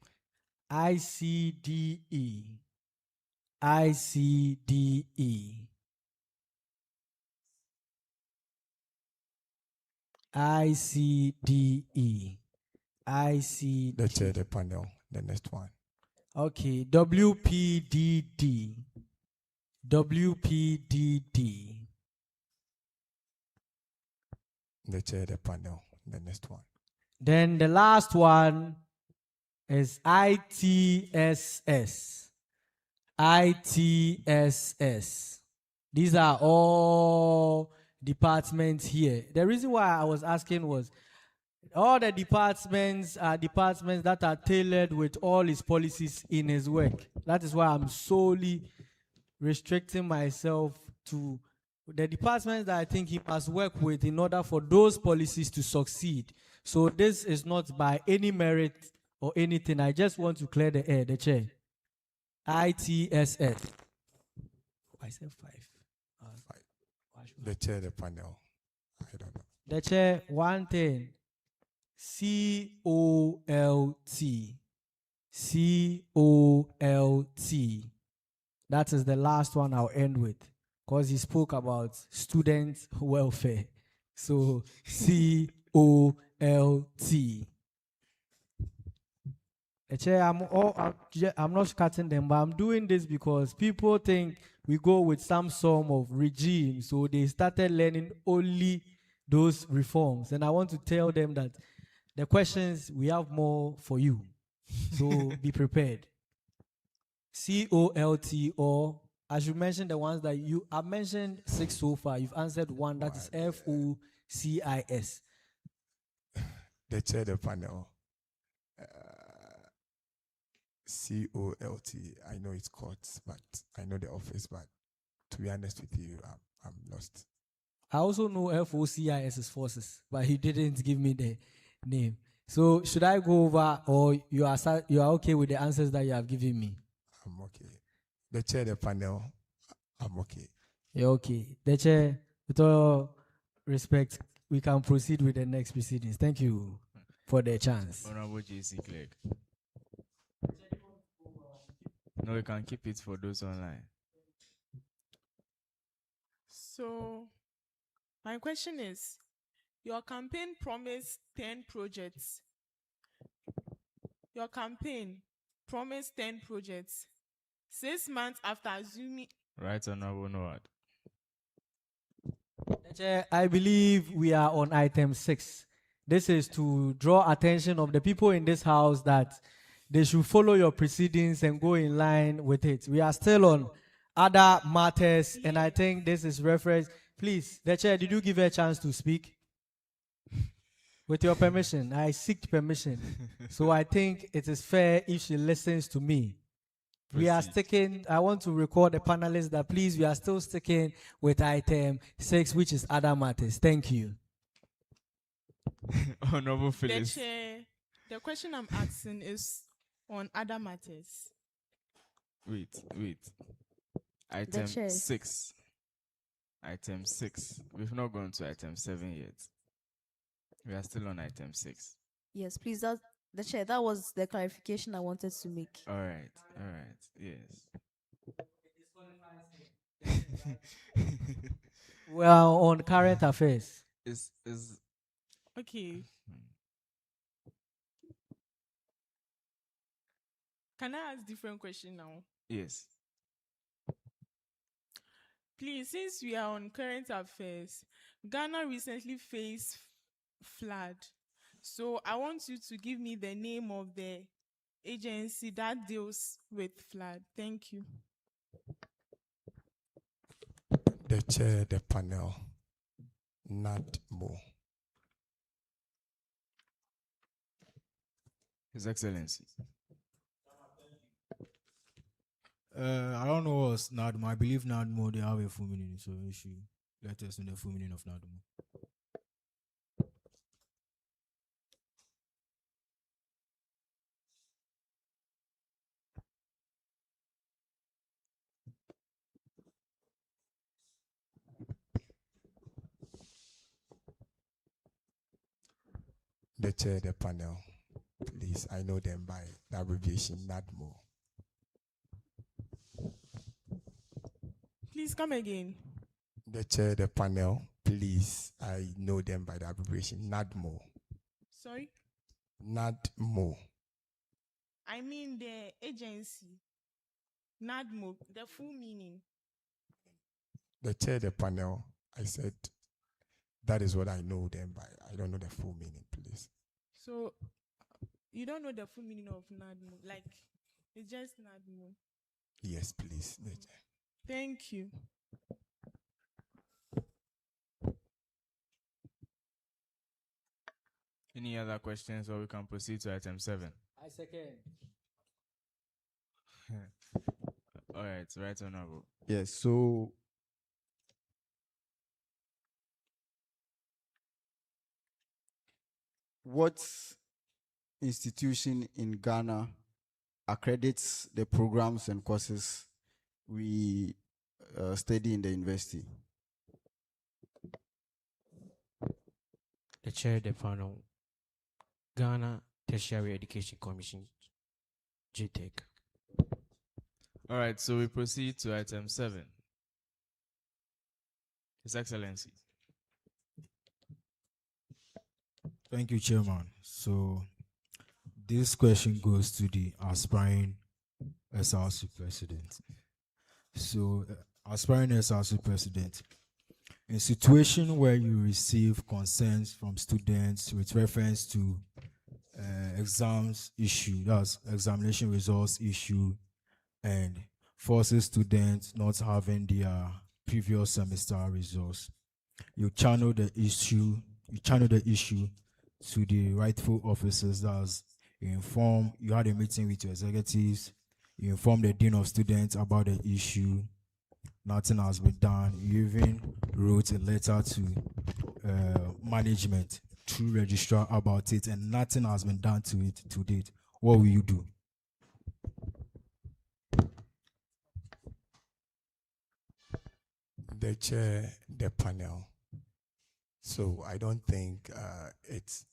Speaker 6: ICDE. ICDE. ICDE. ICDE.
Speaker 8: The chair, the panel. The next one.
Speaker 6: Okay, WPDD. WPDD.
Speaker 8: The chair, the panel. The next one.
Speaker 6: Then the last one is ITSS. ITSS. These are all departments here. The reason why I was asking was all the departments are departments that are tailored with all his policies in his work. That is why I'm solely restricting myself to the departments that I think he must work with in order for those policies to succeed. So this is not by any merit or anything. I just want to clear the air, the chair. ITSS. I said 5.
Speaker 8: Five. The chair, the panel. I don't know.
Speaker 6: The chair, 110. COLT. COLT. That is the last one I'll end with because he spoke about student welfare. So COLT. I'm not cutting them, but I'm doing this because people think we go with some form of regime. So they started learning only those reforms. And I want to tell them that the questions, we have more for you. So be prepared. COLT, or as you mentioned, the ones that you have mentioned 6 so far. You've answered one, that is FOCIS.
Speaker 8: The chair, the panel. COLT. I know it's court, but I know the office, but to be honest with you, I'm lost.
Speaker 6: I also know FOCIS is forces, but he didn't give me the name. So should I go over, or you are okay with the answers that you have given me?
Speaker 8: I'm okay. The chair, the panel, I'm okay.
Speaker 6: You're okay. The chair, with all respect, we can proceed with the next proceedings. Thank you for the chance.
Speaker 3: Honorable JC Clerk. No, you can keep it for those online.
Speaker 4: So, my question is, your campaign promised 10 projects. Your campaign promised 10 projects. 6 months after assuming...
Speaker 3: Right, Honorable Noad.
Speaker 6: Chair, I believe we are on item 6. This is to draw attention of the people in this house that they should follow your proceedings and go in line with it. We are still on other matters, and I think this is reference. Please, the chair, did you give her a chance to speak? With your permission, I seek permission. So I think it is fair if she listens to me. We are sticking, I want to record the panelists that please, we are still sticking with item 6, which is other matters. Thank you.
Speaker 3: Honorable
Speaker 4: The
Speaker 3: Phyllis.
Speaker 4: chair, the question I'm asking is on other matters.
Speaker 3: Wait. Item
Speaker 5: chair.
Speaker 3: 6. Item 6. We've not gone to item 7 yet. We are still on item 6.
Speaker 5: Yes, please. The chair. That was the clarification I wanted to make.
Speaker 3: All right. Yes.
Speaker 6: Well, on current affairs.
Speaker 3: Is
Speaker 4: Okay. Can I ask different question now?
Speaker 3: yes.
Speaker 4: Please, since we are on current affairs, Ghana recently faced flood. So I want you to give me the name of the agency that deals with flood? Thank you.
Speaker 8: The chair, the panel, not more.
Speaker 3: His Excellency.
Speaker 7: I don't know what's Nadmo. I believe Nadmo, they have a full meaning, so you should let us know the full meaning of Nadmo.
Speaker 8: The chair, the panel, please. I know them by the abbreviation NADMO.
Speaker 4: Please come again.
Speaker 8: The chair, the panel, please. I know them by the abbreviation NADMO.
Speaker 4: Sorry?
Speaker 8: NADMO.
Speaker 4: I mean the agency. NADMO, the full meaning.
Speaker 8: The chair, the panel, I said that is what I know them by. I don't know the full meaning, please.
Speaker 4: So, you don't know the full meaning of NADMO? Like, it's just NADMO.
Speaker 8: Yes, please. The chair.
Speaker 4: Thank you.
Speaker 3: Any other questions, or we can proceed to item 7?
Speaker 6: I second.
Speaker 3: All right, right, Honorable.
Speaker 1: Yes, so what institution in Ghana accredits the programs and courses we study in the university?
Speaker 2: The chair, the panel, Ghana Tertiary Education Commission, GTEC.
Speaker 3: All right, so we proceed to item 7. His Excellency.
Speaker 7: Thank you, Chairman. So this question goes to the aspiring SRC president. So, aspiring SRC president, in situation where you receive concerns from students with reference to exams issue, that's examination results issue, and forces students not having their previous semester results, you channel the issue to the rightful officers. That's you had a meeting with your executives, you informed the dean of students about the issue, nothing has been done. You even wrote a letter to management through registrar about it, and nothing has been done to it to date. What will you do?
Speaker 8: The chair, the panel. So I don't think it's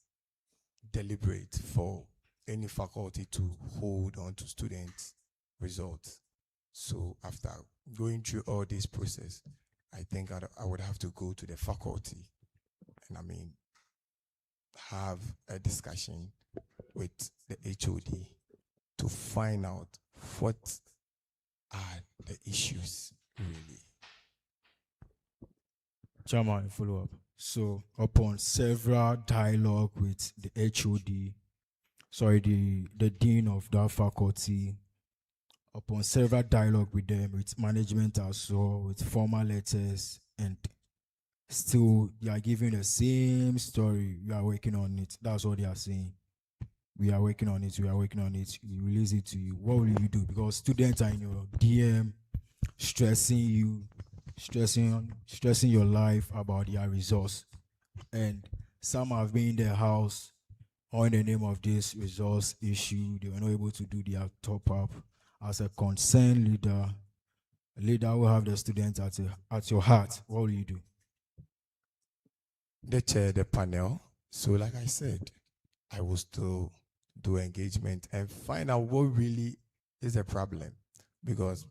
Speaker 8: deliberate for any faculty to hold on to students' results. So after going through all this process, I think I would have to go to the faculty and have a discussion with the HOD to find out what are the issues really.
Speaker 7: Chairman, follow up. So upon several dialogue with the HOD, the dean of that faculty, upon several dialogue with them, with management as well, with formal letters, and still you are giving the same story. You are working on it. That's what they are saying. We are working on it. We are working on it. We release it to you. What will you do? Because students are in your DM, stressing you, stressing your life about their results, and some have been in their house all in the name of this results issue. They were not able to do their top up. As a concerned leader, a leader will have the students at your heart. What will you do?
Speaker 8: The chair, the panel. So like I said, I will still do engagement and find out what really is the problem, because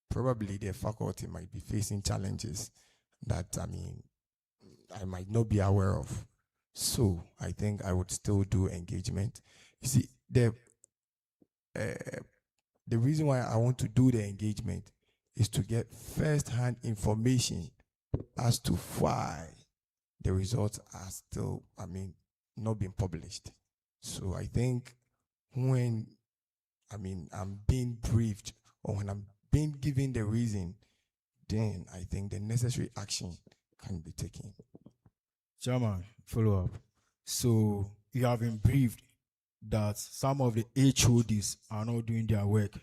Speaker 8: probably the faculty might be facing challenges that I might not be aware of. So I think I would still do engagement. You see, the reason why I want to do the engagement is to get first-hand information as to why the results are still, not being published. So I think when I'm being briefed, or when I'm being given the reason, then I think the necessary action can be taken.
Speaker 7: Chairman, follow up. So you have been briefed that some of the HODs are not doing their work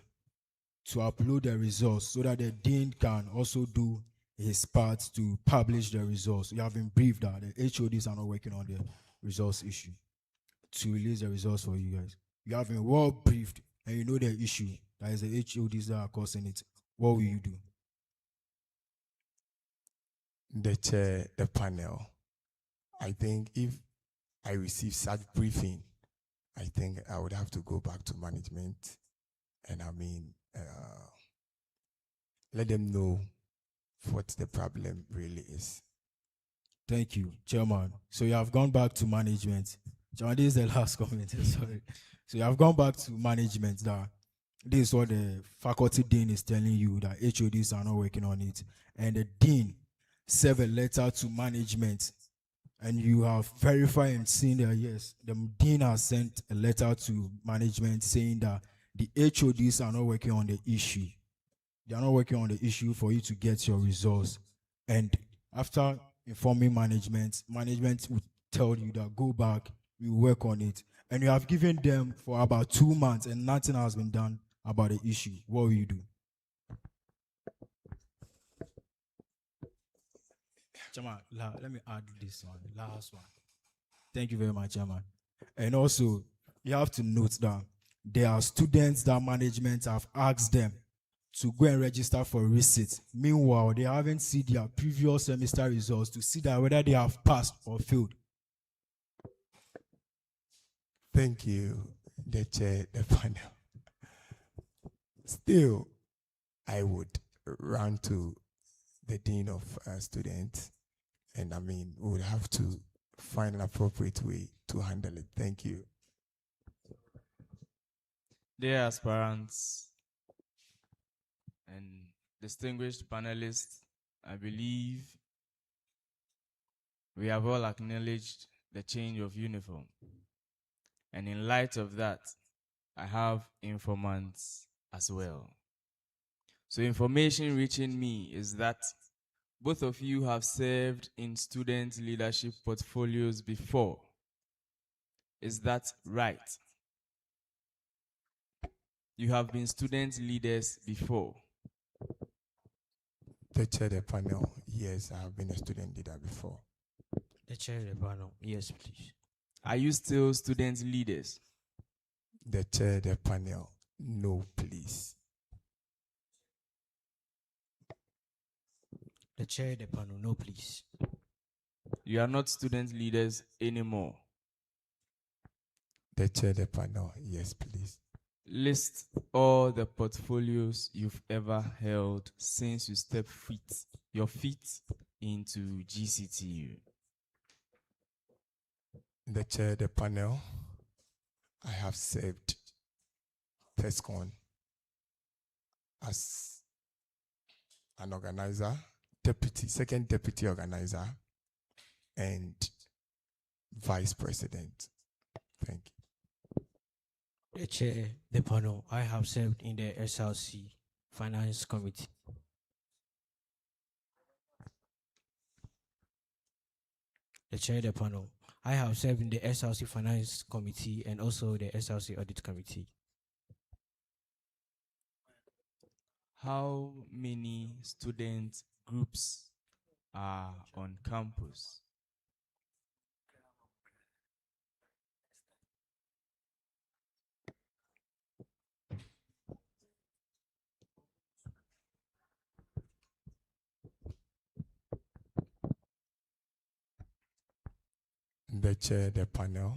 Speaker 7: to upload the results so that the dean can also do his part to publish the results. You have been briefed that the HODs are not working on the results issue to release the results for you guys. You have been well briefed and you know the issue. That is the HODs that are causing it. What will you do?
Speaker 8: The chair, the panel, I think if I receive such briefing, I think I would have to go back to management and let them know what the problem really is.
Speaker 7: Thank you, Chairman. So you have gone back to management. Chairman, this is the last comment. Sorry. So you have gone back to management that this is what the faculty dean is telling you, that HODs are not working on it. And the dean sent a letter to management, and you have verified and seen that yes, the dean has sent a letter to management saying that the HODs are not working on the issue. They are not working on the issue for you to get your results. And after informing management, management will tell you that go back, we work on it. And you have given them for about 2 months and nothing has been done about the issue. What will you do? Chairman, let me add this one, the last one. Thank you very much, Chairman. And also, you have to note that there are students that management have asked them to go and register for receipt. Meanwhile, they haven't seen their previous semester results to see that whether they have passed or failed.
Speaker 8: Thank you, the chair, the panel. Still, I would run to the dean of students, and we would have to find an appropriate way to handle it. Thank you.
Speaker 3: Dear aspirants and distinguished panelists, I believe we have all acknowledged the change of uniform. And in light of that, I have informants as well. So information reaching me is that both of you have served in student leadership portfolios before. Is that right? You have been student leaders before.
Speaker 8: The chair, the panel, yes, I have been a student leader before.
Speaker 2: The chair, the panel. Yes, please.
Speaker 3: Are you still student leaders?
Speaker 8: The chair, the panel, no, please.
Speaker 2: The chair, the panel. No, please.
Speaker 3: You are not student leaders anymore.
Speaker 8: The chair, the panel, yes, please.
Speaker 3: List all the portfolios you've ever held since you stepped your feet into GCTU.
Speaker 8: The chair, the panel, I have served TESCON as an organizer, second deputy organizer, and vice president. Thank you.
Speaker 2: The chair, the panel. I have served in the SRC Finance Committee. The chair, the panel. I have served in the SRC Finance Committee and also the SRC Audit Committee.
Speaker 3: How many student groups are on campus?
Speaker 8: The chair, the panel.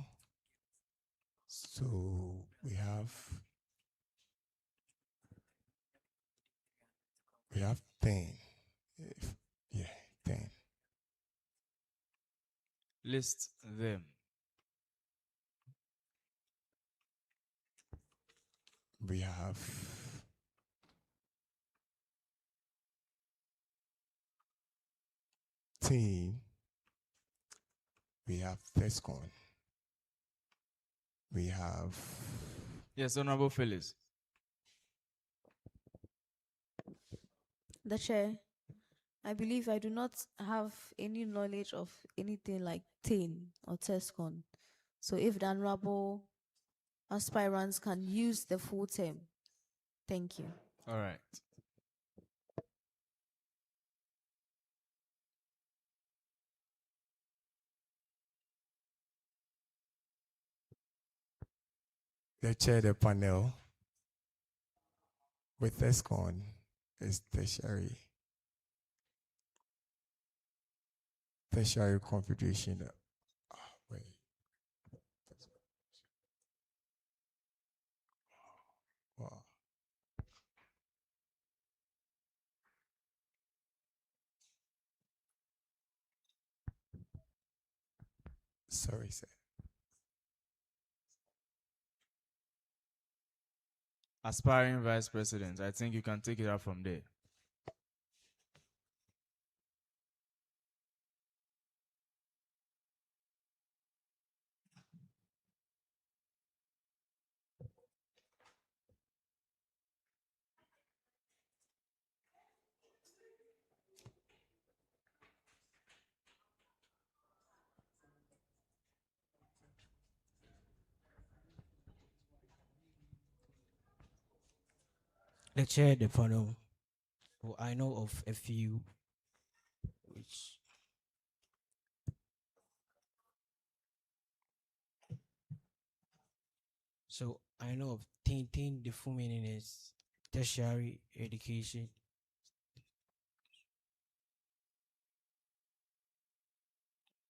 Speaker 8: So we have 10. 10.
Speaker 3: List them.
Speaker 8: We have team. We have TESCON. We have
Speaker 3: Yes, Honorable Phyllis.
Speaker 5: The chair, I believe I do not have any knowledge of anything like TAIN or TESCON. So if the honorable aspirants can use the full term. Thank you.
Speaker 3: All right.
Speaker 8: The chair, the panel with ESCON is tertiary confederation. Wait. Wow. Sorry, sir.
Speaker 3: Aspiring vice president, I think you can take it out from there.
Speaker 2: The chair, the panel. Well, I know of a few which so I know of Tintin, the full meaning is tertiary education.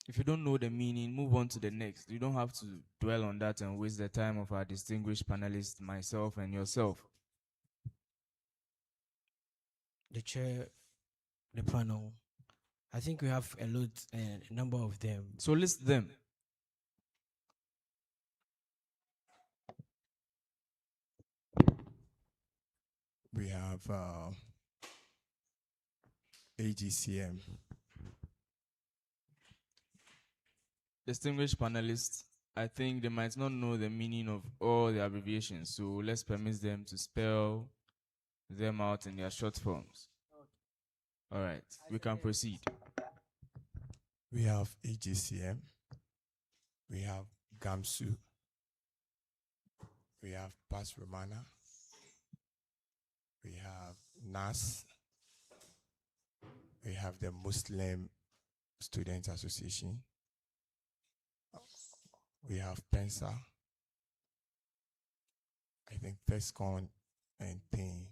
Speaker 3: If you don't know the meaning, move on to the next. You don't have to dwell on that and waste the time of our distinguished panelists, myself and yourself.
Speaker 2: The chair, the panel. I think we have a lot, a number of them.
Speaker 3: So list them.
Speaker 8: We have AGCM.
Speaker 3: Distinguished panelists, I think they might not know the meaning of all the abbreviations, so let's permit them to spell them out in their short forms. All right, we can proceed.
Speaker 8: We have AGCM. We have GAMSU. We have PAS Romana. We have NAS. We have the Muslim Students Association. We have PENSA. I think TESCON and TAIN.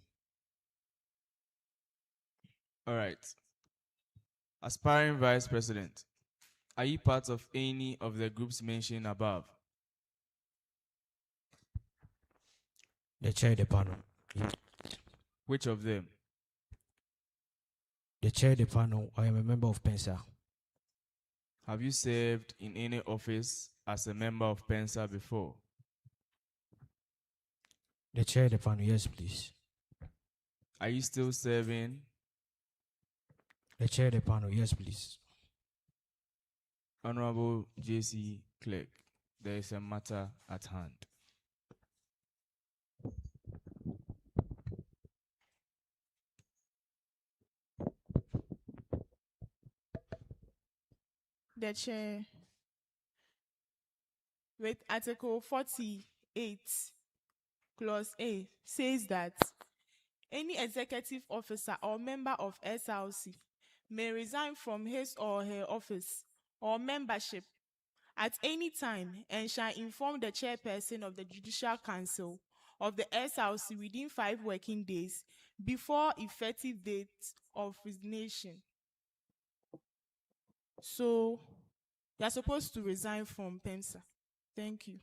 Speaker 3: All right. Aspiring vice president, are you part of any of the groups mentioned above?
Speaker 2: The chair, the panel.
Speaker 3: Which of them?
Speaker 2: The chair, the panel. I am a member of PENSA.
Speaker 3: Have you served in any office as a member of PENSA before?
Speaker 2: The chair, the panel. Yes, please.
Speaker 3: Are you still serving?
Speaker 2: The chair, the panel. Yes, please.
Speaker 3: Honorable JC Clerk, there is a matter at hand.
Speaker 4: The chair, with Article 48, Clause A, says that any executive officer or member of SRC may resign from his or her office or membership at any time and shall inform the chairperson of the Judicial Council of the SRC within 5 working days before effective date of resignation. So, you are supposed to resign from PEMSA. Thank you.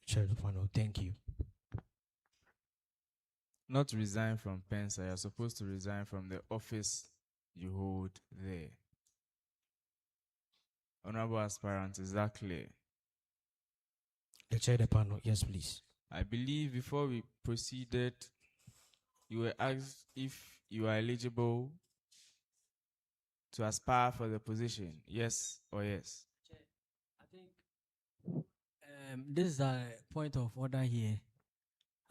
Speaker 2: Chair, the panel. Thank you.
Speaker 3: Not resign from PENSA, you're supposed to resign from the office you hold there. Honorable aspirant, is that clear?
Speaker 2: The chair, the panel. Yes, please.
Speaker 3: I believe before we proceeded, you were asked if you are eligible to aspire for the position. Yes or yes?
Speaker 6: I think this is a point of order here.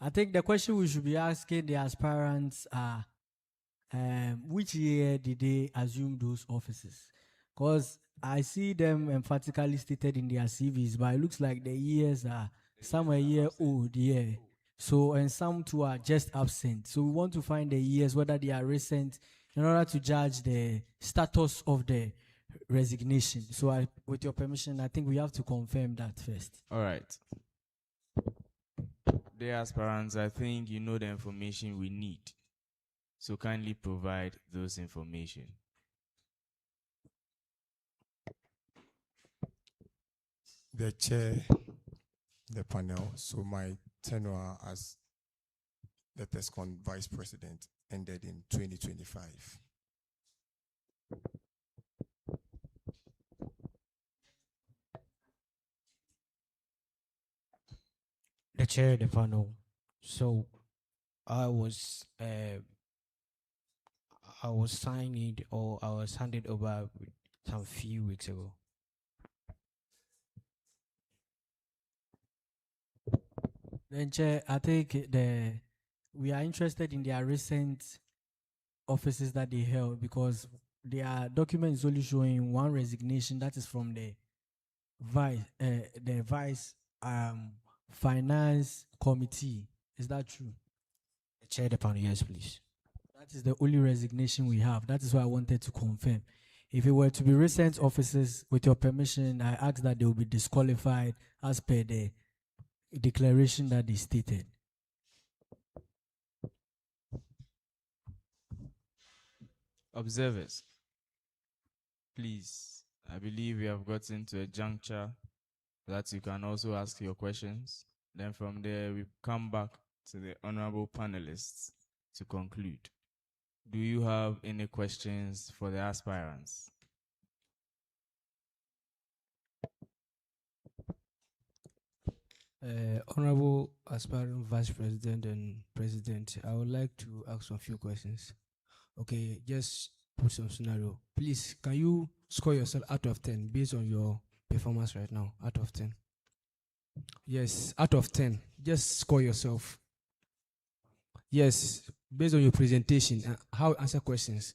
Speaker 6: I think the question we should be asking the aspirants are, which year did they assume those offices? Because I see them emphatically stated in their CVs, but it looks like the years are some a year old, yeah. So, and some too are just absent. So we want to find the years, whether they are recent, in order to judge the status of the resignation. So with your permission, I think we have to confirm that first.
Speaker 3: All right. Dear aspirants, I think you know the information we need. So kindly provide those information.
Speaker 8: The chair, the panel. So my tenure as the TESCON vice president ended in 2025.
Speaker 2: The chair of the panel. So I was signed or I was handed over some few weeks ago.
Speaker 6: Then, Chair, I think we are interested in their recent offices that they held because their document is only showing one resignation, that is from the vice finance committee. Is that true?
Speaker 2: The chair of the panel, yes, please.
Speaker 6: That is the only resignation we have. That is why I wanted to confirm. If it were to be recent officers, with your permission, I ask that they will be disqualified as per the declaration that they stated.
Speaker 3: Observers, please, I believe we have gotten to a juncture that you can also ask your questions. Then from there, we come back to the honorable panelists to conclude. Do you have any questions for the aspirants?
Speaker 10: Honorable aspirant Vice President and President, I would like to ask a few questions. Okay, just put some scenario. Please, can you score yourself out of 10 based on your performance right now? Out of 10. Yes, out of 10. Just score yourself. Yes, based on your presentation and how you answer questions.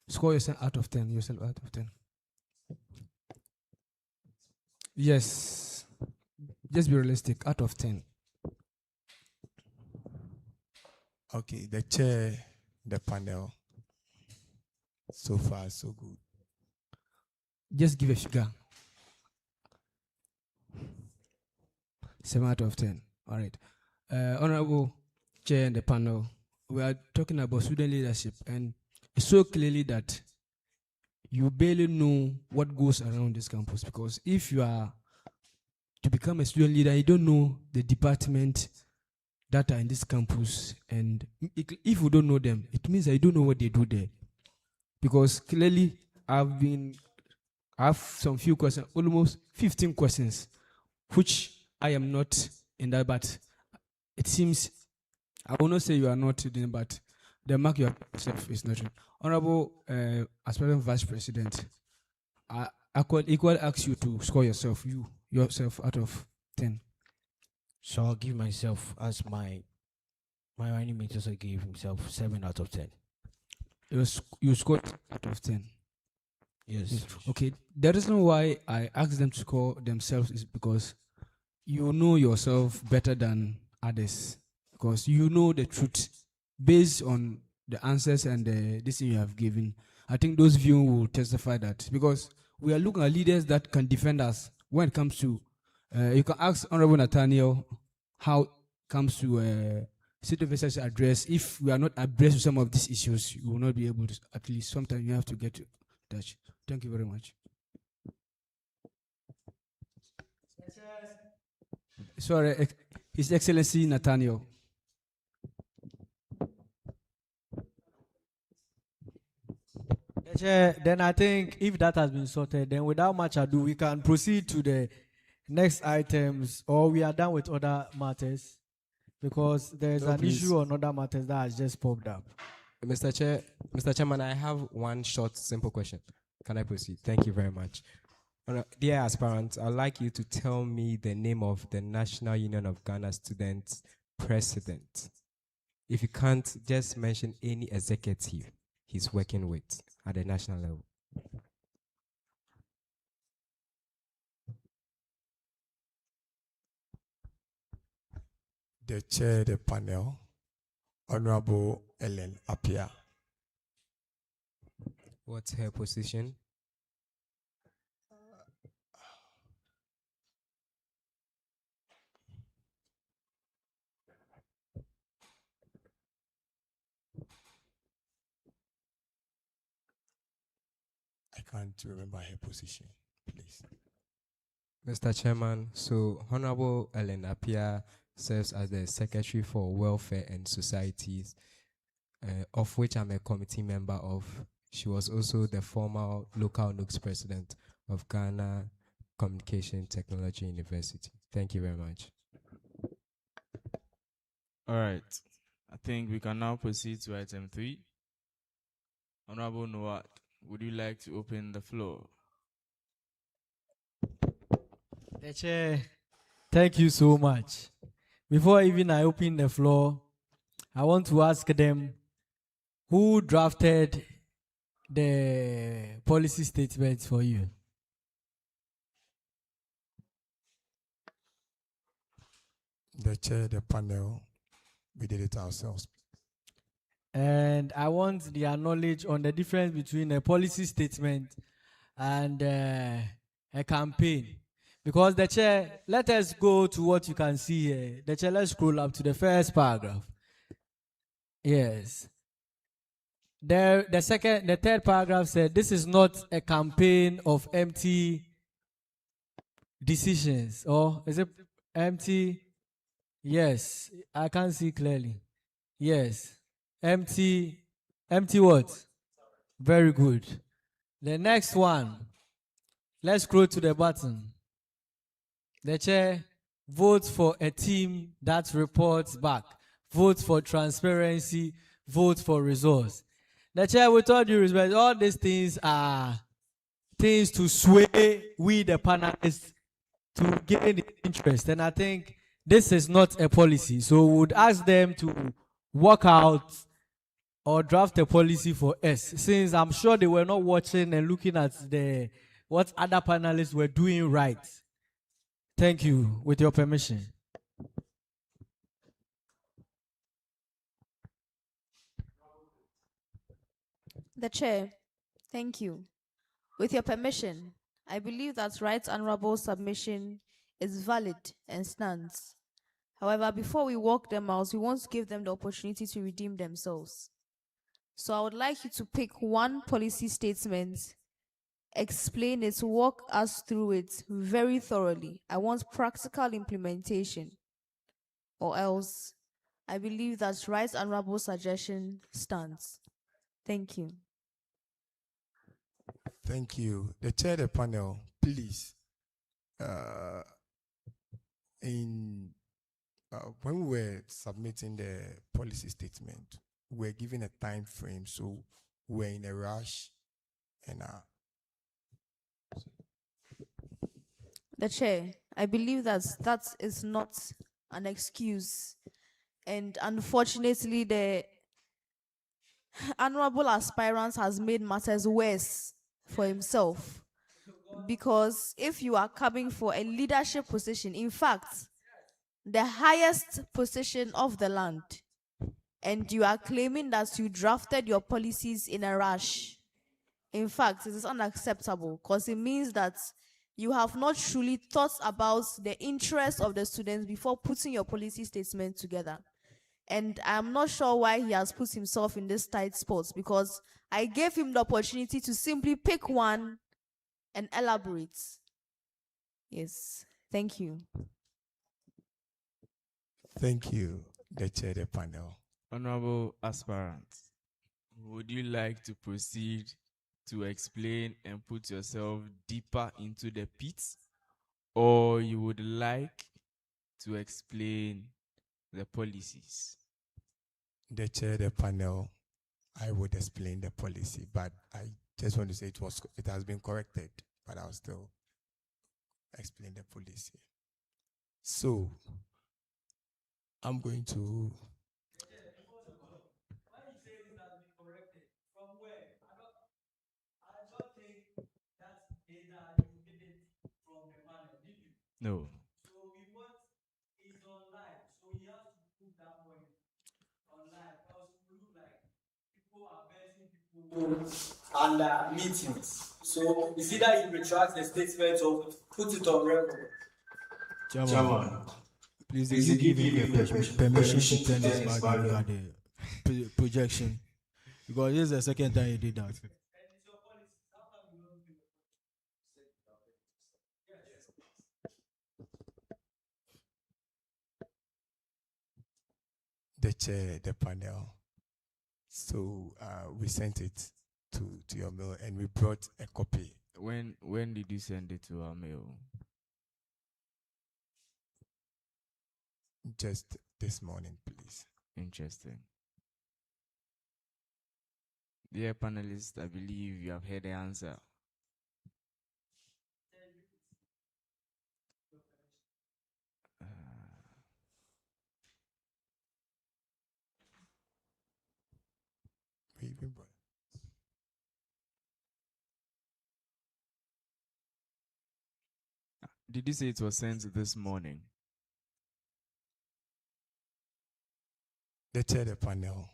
Speaker 10: Score yourself out of 10. Yourself out of 10. Yes. Just be realistic. Out of 10.
Speaker 8: Okay, the chair, the panel. So far, so good.
Speaker 10: Just give a figure. 7 out of 10. All right. Honorable Chair and the panel, we are talking about student leadership, and it's so clearly that you barely know what goes around this campus, because if you are to become a student leader, you don't know the department that are in this campus, and if you don't know them, it means that you don't know what they do there. Because clearly, I have some few questions, almost 15 questions, which I am not in that, but it seems, I will not say you are not in, but the mark yourself is not. Honorable Aspirant Vice President, I could equally ask you to score yourself out of 10.
Speaker 2: So I'll give myself, as my running mate also gave himself 7 out of 10.
Speaker 10: You scored out of 10.
Speaker 2: Yes.
Speaker 10: Okay. The reason why I asked them to score themselves is because you know yourself better than others, because you know the truth based on the answers and this thing you have given. I think those viewing will testify that, because we are looking at leaders that can defend us when it comes to, you can ask Honorable Nathaniel how it comes to city officers address. If we are not abreast with some of these issues, you will not be able to, at least sometimes you have to get to touch. Thank you very much. Sorry, His Excellency Nathaniel.
Speaker 6: Then I think if that has been sorted, then without much ado, we can proceed to the next items, or we are done with other matters, because there's an issue on other matters that has just popped up.
Speaker 9: Mr. Chairman, I have one short, simple question. Can I proceed? Thank you very much. Dear aspirants, I'd like you to tell me the name of the National Union of Ghana Students president. If you can't, just mention any executive he's working with at the national level.
Speaker 8: The chair, the panel, Honorable Ellen Appiah.
Speaker 9: What's her position?
Speaker 8: I can't remember her position, please.
Speaker 9: Mr. Chairman, so Honorable Ellen Appiah serves as the Secretary for Welfare and Societies, of which I'm a committee member of. She was also the former local NUCS president of Ghana Communication Technology University. Thank you very much.
Speaker 3: All right. I think we can now proceed to item 3. Honorable Noah, would you like to open the floor?
Speaker 6: The chair, thank you so much. Before even I open the floor, I want to ask them who drafted the policy statements for you.
Speaker 8: The chair, the panel, we did it ourselves.
Speaker 6: And I want their knowledge on the difference between a policy statement and a campaign. Because the chair, let us go to what you can see here. The chair, let's scroll up to the first paragraph. Yes. The third paragraph said, this is not a campaign of empty decisions. Or is it empty? Yes. I can't see clearly. Yes. Empty what? Very good. The next one. Let's scroll to the bottom. The chair votes for a team that reports back. Vote for transparency. Vote for results. The chair, with all due respect, all these things are things to sway we the panelists to gain interest. And I think this is not a policy. So we would ask them to work out or draft a policy for us, since I'm sure they were not watching and looking at what other panelists were doing right. Thank you, with your permission.
Speaker 5: The chair, thank you. With your permission, I believe that Right Honorable submission is valid and stands. However, before we walk them out, we want to give them the opportunity to redeem themselves. So I would like you to pick one policy statement, explain it, walk us through it very thoroughly. I want practical implementation. Or else, I believe that Right Honorable suggestion stands. Thank you.
Speaker 8: Thank you. The chair, the panel, please. When we were submitting the policy statement, we were given a time frame, so we're in a rush. And
Speaker 5: The chair, I believe that is not an excuse. And unfortunately, the honorable aspirant has made matters worse for himself. Because if you are coming for a leadership position, in fact, the highest position of the land, and you are claiming that you drafted your policies in a rush, in fact, it is unacceptable, because it means that you have not truly thought about the interests of the students before putting your policy statement together. And I'm not sure why he has put himself in this tight spot, because I gave him the opportunity to simply pick one and elaborate. Yes, thank you.
Speaker 8: thank you, the chair, the panel.
Speaker 3: Honorable aspirant, would you like to proceed to explain and put yourself deeper into the pit, or you would like to explain the policies?
Speaker 8: The chair, the panel, I would explain the policy, but I just want to say it has been corrected, but I'll still explain the policy. So, I'm going to.
Speaker 3: No.
Speaker 6: Under meetings. So it's either you retract the statement or put it on record.
Speaker 7: Chairman, please, did you give him the permission to turn his back and look at the projection? Because this is the second time he did that.
Speaker 8: The chair, the panel. So we sent it to your mail and we brought a copy.
Speaker 3: When did you send it to our mail?
Speaker 8: Just this morning, please.
Speaker 3: Interesting. Dear panelists, I believe you have heard the answer.
Speaker 8: We even brought.
Speaker 3: Did you say it was sent this morning?
Speaker 8: The chair, the panel.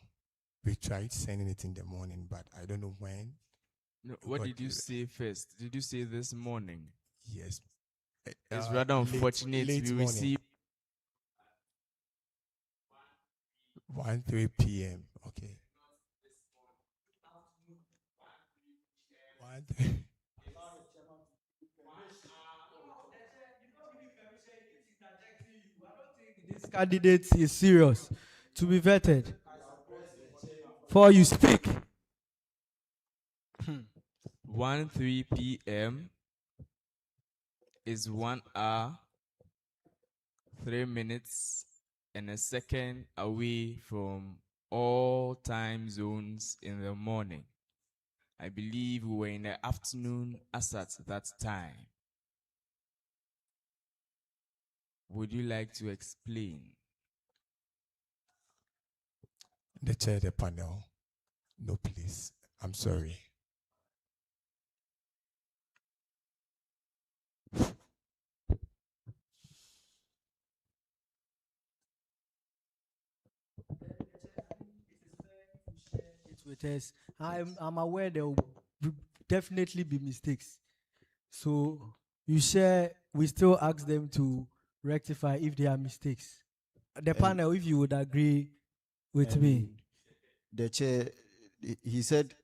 Speaker 8: We tried sending it in the morning, but I don't know when.
Speaker 3: No, what did you say first? Did you say this morning?
Speaker 8: Yes.
Speaker 3: It's rather unfortunate
Speaker 8: late
Speaker 3: we
Speaker 8: morning.
Speaker 3: received
Speaker 8: 1:03 p.m. Okay. 1:03.
Speaker 6: This candidate is serious to be vetted. Before you speak.
Speaker 3: 1:03 p.m. is 1 hour, 3 minutes, and a second away from all time zones in the morning. I believe we were in the afternoon as at that time. Would you like to explain?
Speaker 8: The chair, the panel. No, please. I'm sorry.
Speaker 6: With us, I'm aware there will definitely be mistakes. So you share, we still ask them to rectify if there are mistakes. The panel, if you would agree with me.
Speaker 1: The chair, he said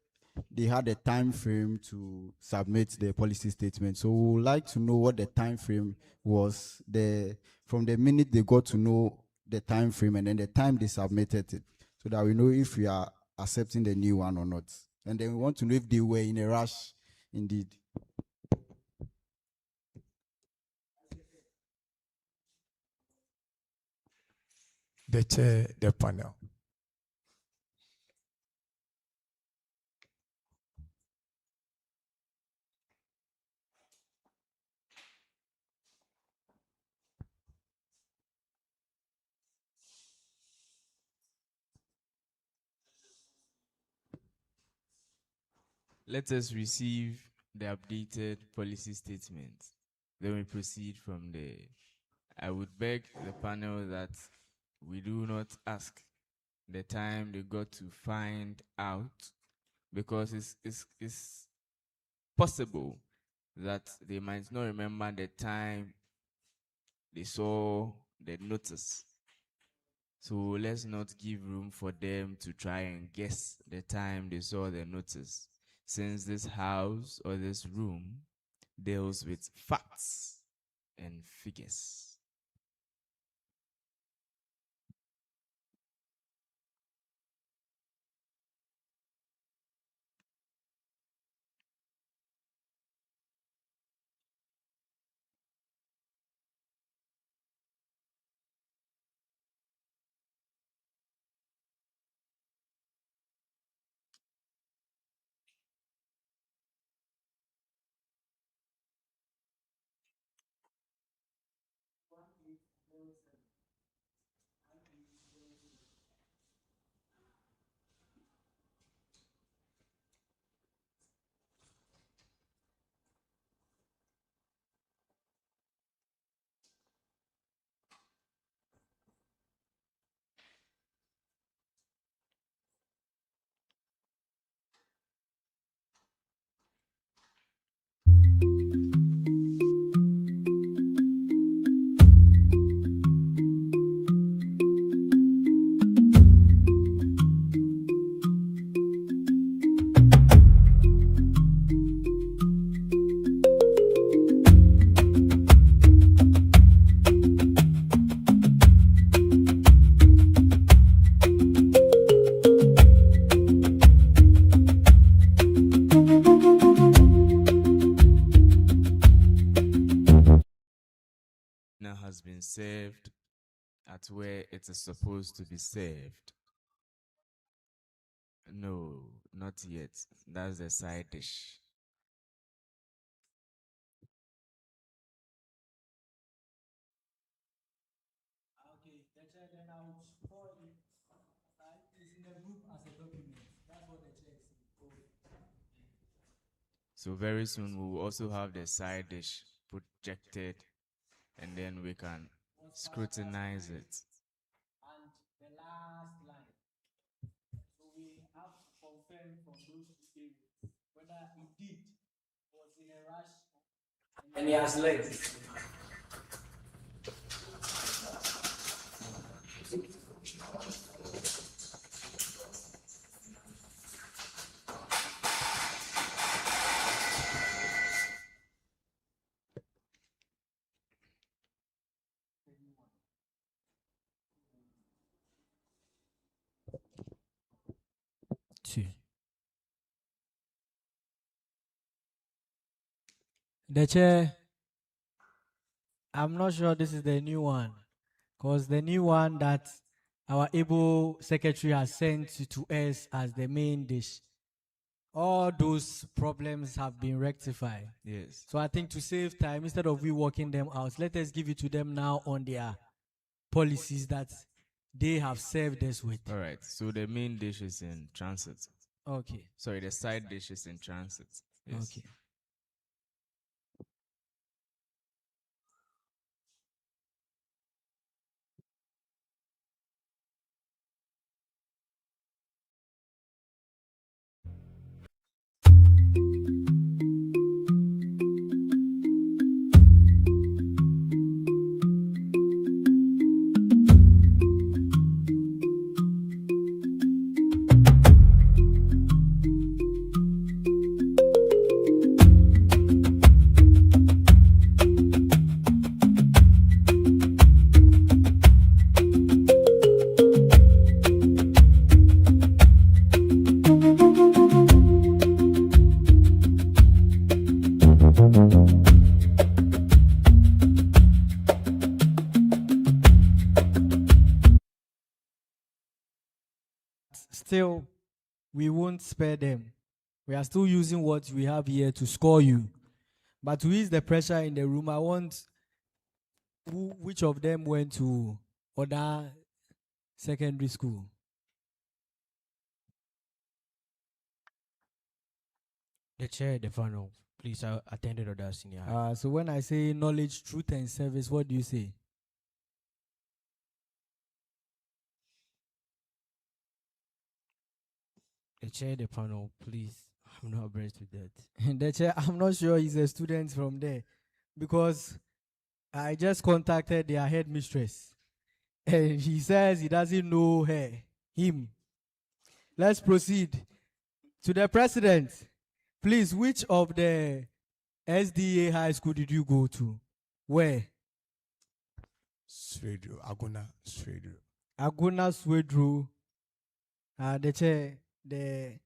Speaker 1: they had a time frame to submit the policy statement. So we would like to know what the time frame was from the minute they got to know the time frame and then the time they submitted it, so that we know if we are accepting the new one or not. And then we want to know if they were in a rush indeed.
Speaker 8: The chair, the panel.
Speaker 3: Let us receive the updated policy statement. Then we proceed from there. I would beg the panel that we do not ask the time they got to find out, because it's possible that they might not remember the time they saw the notice. So let's not give room for them to try and guess the time they saw the notice, since this house or this room deals with facts and figures. served at where it is supposed to be served? No, not yet. That's the side dish.
Speaker 6: Okay, then I will store it. It's in the group as a document. That's what the chair is saying.
Speaker 3: So very soon we will also have the side dish projected, and then we can scrutinize it.
Speaker 6: And the last line. So we have to confirm from those two areas whether indeed was in a rush and he has left.
Speaker 2: Two.
Speaker 6: The chair, I'm not sure this is the new one, because the new one that our able secretary has sent to us as the main dish, all those problems have been rectified.
Speaker 3: Yes.
Speaker 6: So I think to save time, instead of we working them out, let us give it to them now on their policies that they have served us with.
Speaker 3: All right. So the main dish is in transit.
Speaker 6: Okay.
Speaker 3: Sorry, the side dish is in transit. Yes.
Speaker 6: Okay. Still, we won't spare them. We are still using what we have here to score you. But to ease the pressure in the room, I want which of them went to other secondary school.
Speaker 2: The chair, the panel. Please, I attended other senior high.
Speaker 6: So when I say knowledge, truth, and service, what do you say?
Speaker 2: The chair, the panel. Please, I'm not abreast with that.
Speaker 6: The chair, I'm not sure he's a student from there, because I just contacted their headmistress and he says he doesn't know him. Let's proceed to the president. Please, which of the SDA high school did you go to? Where?
Speaker 8: Swedru, Aguna, Swedru.
Speaker 6: Aguna Swedru. The chair, the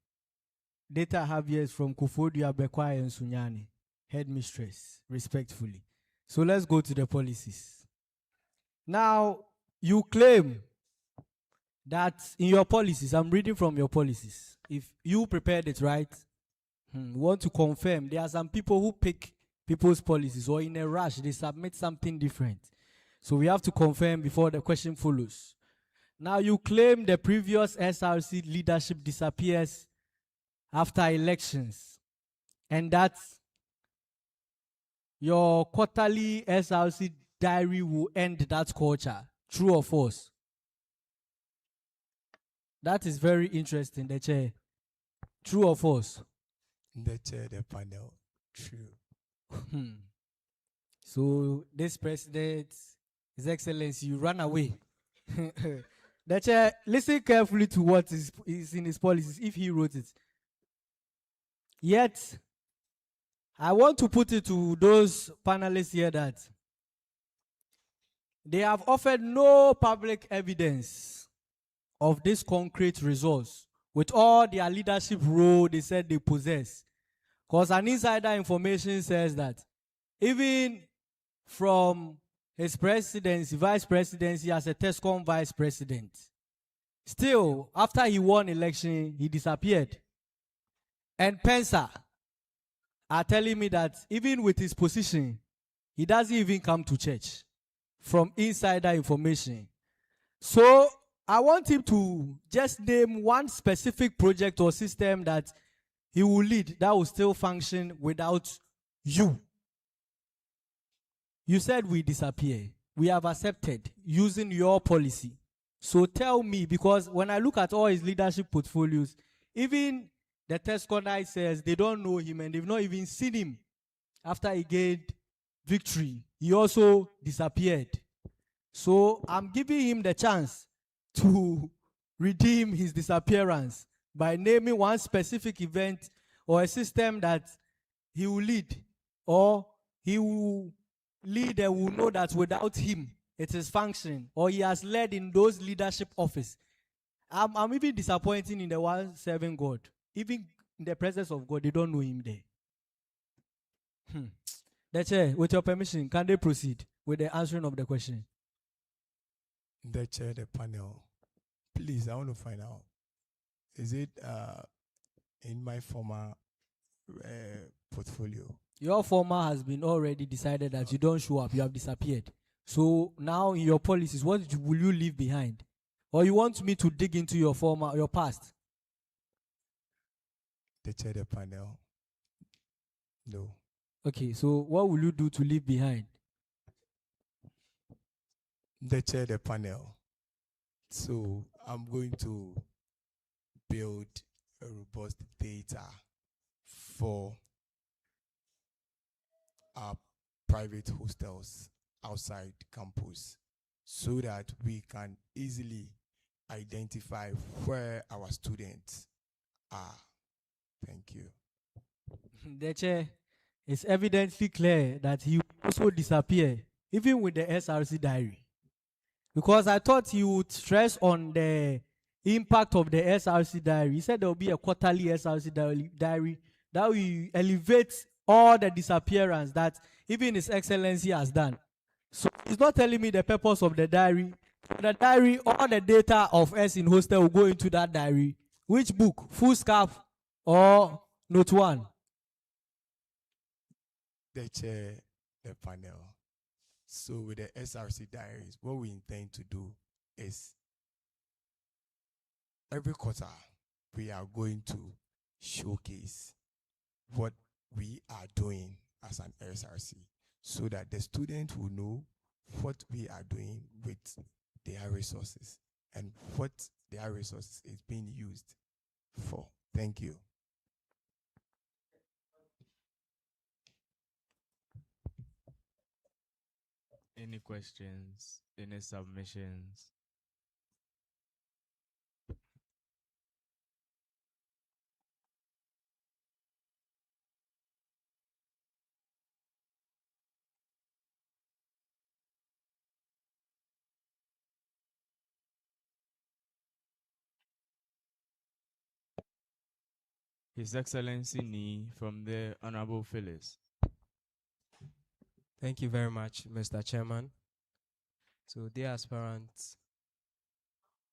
Speaker 6: data I have here is from Kufodia Bekwa and Sunyani, headmistress, respectfully. So let's go to the policies. Now, you claim that in your policies, I'm reading from your policies. If you prepared it, right? Want to confirm, there are some people who pick people's policies, or in a rush, they submit something different. So we have to confirm before the question follows. Now, you claim the previous SRC leadership disappears after elections, and that your quarterly SRC diary will end that culture. True or false? That is very interesting, the chair. True or false?
Speaker 8: The chair, the panel. True.
Speaker 6: So this president, His Excellency, you run away. The chair, listen carefully to what is in his policies, if he wrote it. Yet, I want to put it to those panelists here that they have offered no public evidence of this concrete resource with all their leadership role they said they possess. Because an insider information says that even from his presidency, vice presidency as a TESCOM vice president. Still, after he won election, he disappeared. And Pensa are telling me that even with his position, he doesn't even come to church from insider information. So I want him to just name one specific project or system that he will lead that will still function without you. You said we disappear. We have accepted using your policy. So tell me, because when I look at all his leadership portfolios, even the TESCONI says they don't know him and they've not even seen him after he gained victory. He also disappeared. So I'm giving him the chance to redeem his disappearance by naming one specific event or a system that he will lead, or he will lead and will know that without him it is functioning, or he has led in those leadership office. I'm even disappointed in the one serving God. Even in the presence of God, they don't know him there. The chair, with your permission, can they proceed with the answering of the question?
Speaker 8: The chair, the panel. Please, I want to find out. Is it in my former portfolio?
Speaker 6: Your former has been already decided that you don't show up, you have disappeared. So now in your policies, what will you leave behind? Or you want me to dig into your former, your past?
Speaker 8: The chair, the panel. No.
Speaker 6: Okay, so what will you do to leave behind?
Speaker 8: The chair, the panel. So I'm going to build a robust data for our private hostels outside campus so that we can easily identify where our students are. Thank you.
Speaker 6: The chair, it's evidently clear that he will also disappear, even with the SRC diary. Because I thought he would stress on the impact of the SRC diary. He said there will be a quarterly SRC diary that will elevate all the disappearance that even His Excellency has done. So he's not telling me the purpose of the diary. The diary, all the data of us in hostel will go into that diary. Which book? Full scarf or note one?
Speaker 8: The chair, the panel. So with the SRC diaries, what we intend to do is every quarter we are going to showcase what we are doing as an SRC so that the student will know what we are doing with their resources and what their resources is being used for. Thank you.
Speaker 3: Any questions? Any submissions? His Excellency Ni from the Honorable Phyllis.
Speaker 9: Thank you very much, Mr. Chairman. So, dear aspirants,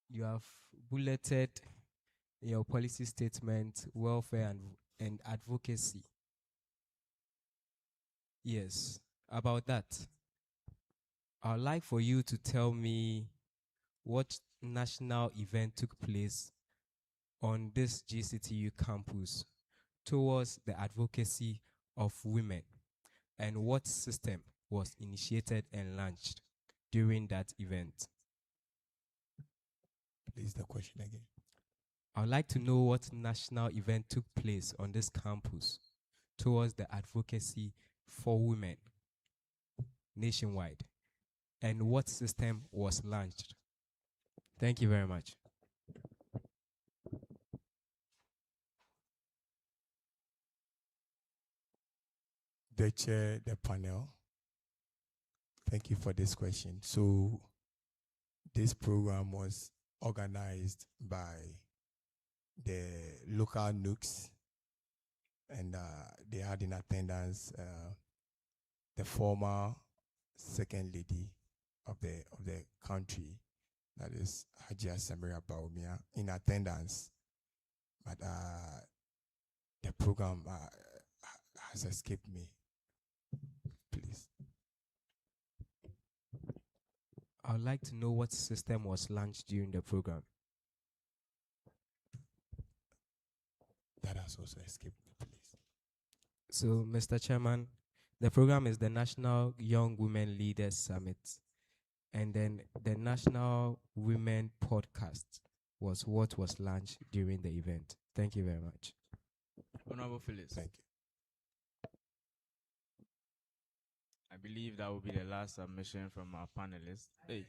Speaker 9: you have bulleted in your policy statement welfare and advocacy. Yes, about that, I would like for you to tell me what national event took place on this GCTU campus towards the advocacy of women, and what system was initiated and launched during that event.
Speaker 8: Please, the question again.
Speaker 9: I would like to know what national event took place on this campus towards the advocacy for women nationwide, and what system was launched. Thank you very much.
Speaker 8: The chair, the panel. Thank you for this question. So this program was organized by the local NUCs, and they had in attendance the former second lady of the country, that is Hajia Samira Baumia, in attendance. But the program has escaped me. Please.
Speaker 9: I would like to know what system was launched during the program.
Speaker 8: That has also escaped me, please.
Speaker 9: So, Mr. Chairman, the program is the National Young Women Leaders Summit. And then the National Women Podcast was what was launched during the event. Thank you very much.
Speaker 3: Honorable Phyllis.
Speaker 8: Thank you.
Speaker 3: I believe that will be the last submission from our panelists. Hey.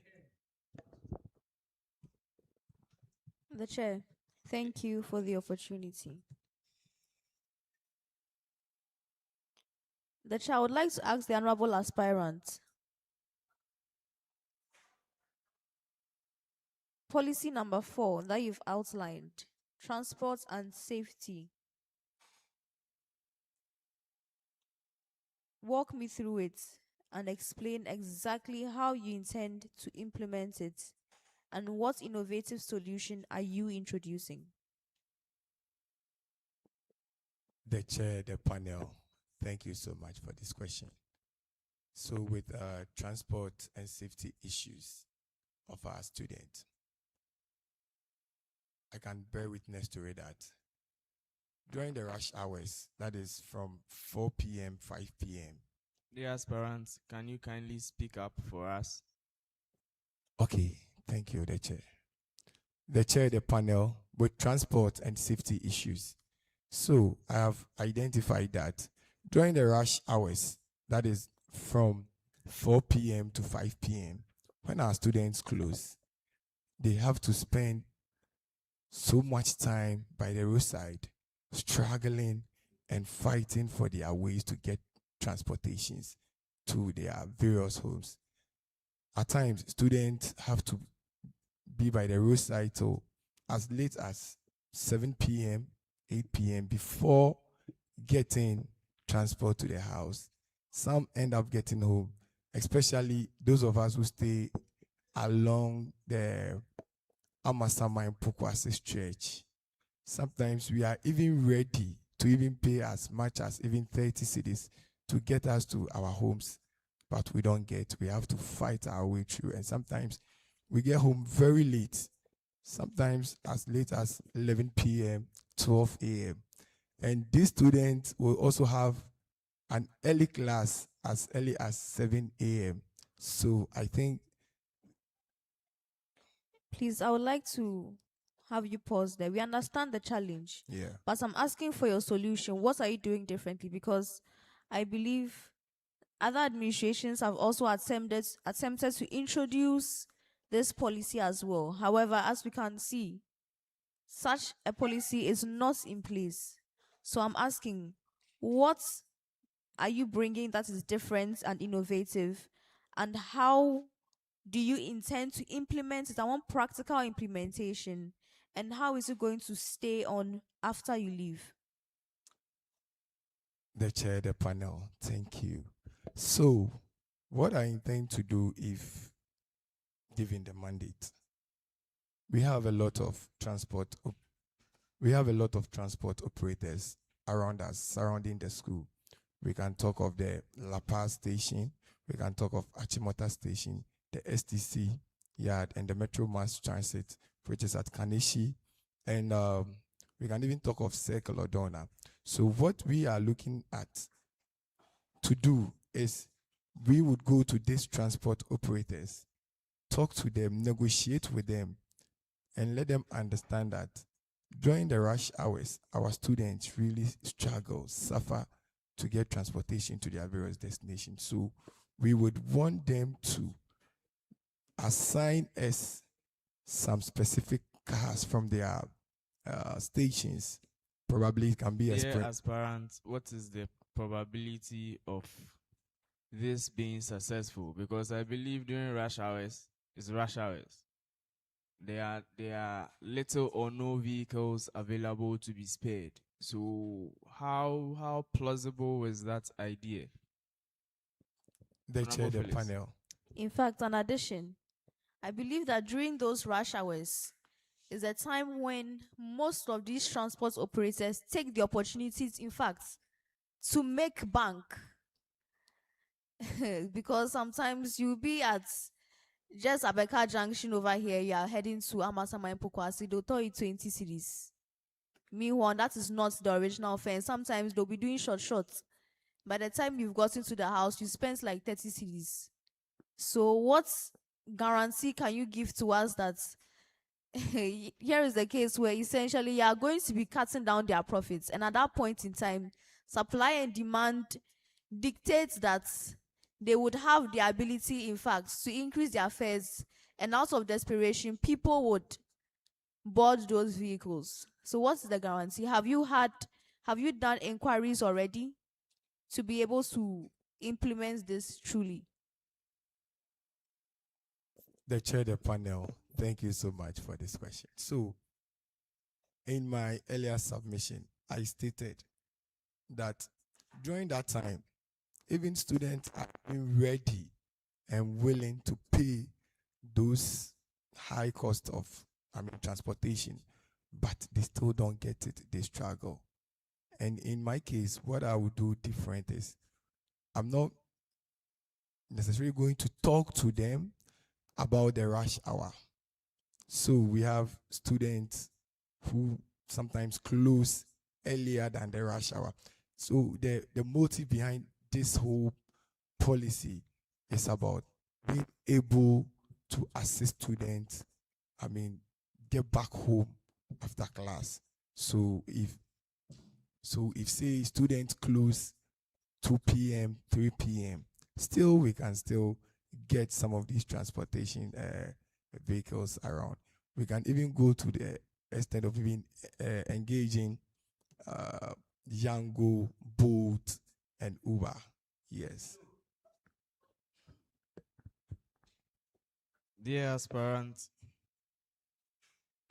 Speaker 5: The chair, thank you for the opportunity. The chair, I would like to ask the honorable aspirant. Policy number 4 that you've outlined, transport and safety. Walk me through it and explain exactly how you intend to implement it and what innovative solution are you introducing?
Speaker 8: The chair, the panel, thank you so much for this question. So with transport and safety issues of our students, I can bear witness to it that during the rush hours, that is from 4 p.m., 5 p.m.
Speaker 3: The aspirants, can you kindly speak up for us?
Speaker 8: Okay, thank you, the chair. The chair, the panel, with transport and safety issues. So I have identified that during the rush hours, that is from 4 p.m. to 5 p.m., when our students close, they have to spend so much time by the roadside, struggling and fighting for their ways to get transportations to their various homes. At times, students have to be by the roadside till as late as 7 p.m., 8 p.m. before getting transport to their house. Some end up getting home, especially those of us who stay along the Amasama and Pokwase stretch. Sometimes we are even ready to even pay as much as even 30 cedis to get us to our homes, but we don't get. We have to fight our way through, and sometimes we get home very late, sometimes as late as 11 p.m., 12 a.m. And these students will also have an early class as early as 7 a.m. So I think...
Speaker 5: Please, I would like to have you pause there. We understand the challenge,
Speaker 8: Yeah.
Speaker 5: but I'm asking for your solution. What are you doing differently? Because I believe other administrations have also attempted to introduce this policy as well. However, as we can see, such a policy is not in place. So I'm asking, what are you bringing that is different and innovative, and how do you intend to implement it? I want practical implementation. And how is it going to stay on after you leave?
Speaker 8: The chair, the panel, thank you. So, what I intend to do if given the mandate, we have a lot of transport operators around us, surrounding the school. We can talk of the La Paz station, we can talk of Achimota station, the STC yard, and the Metro Mass Transit, which is at Kaneshi, and we can even talk of Circle or Donna. So what we are looking at to do is we would go to these transport operators, talk to them, negotiate with them, and let them understand that during the rush hours, our students really struggle, suffer to get transportation to their various destinations. So we would want them to assign us some specific cars from their stations. Probably it can be a
Speaker 3: Dear aspirants, what is the probability of this being successful? Because I believe during rush hours, it's rush hours. There are little or no vehicles available to be spared. So how plausible is that idea?
Speaker 8: The chair, the
Speaker 3: Honourable Felix.
Speaker 8: panel.
Speaker 5: In fact, an addition, I believe that during those rush hours is a time when most of these transport operators take the opportunities, in fact, to make bank. Because sometimes you'll be at just Abeka Junction over here, you are heading to Amasama and Pokwasi, they'll tell you 20 cities. Meanwhile, that is not the original fare. Sometimes they'll be doing short. By the time you've gotten to the house, you spent like 30 cities. So what guarantee can you give to us that here is the case where essentially you are going to be cutting down their profits, and at that point in time, supply and demand dictates that they would have the ability, in fact, to increase their fares, and out of desperation, people would board those vehicles. So what's the guarantee? Have you done inquiries already to be able to implement this truly?
Speaker 8: The chair, the panel. Thank you so much for this question. So, in my earlier submission, I stated that during that time, even students are ready and willing to pay those high cost of, transportation, but they still don't get it. They struggle. And in my case, what I would do different is I'm not necessarily going to talk to them about the rush hour. So we have students who sometimes close earlier than the rush hour. So the motive behind this whole policy is about being able to assist students, get back home after class. So if say students close 2 p.m., 3 p.m., still we can still get some of these transportation vehicles around. We can even go to the extent of even engaging Yango, Bolt, and Uber. Yes.
Speaker 3: Dear aspirant,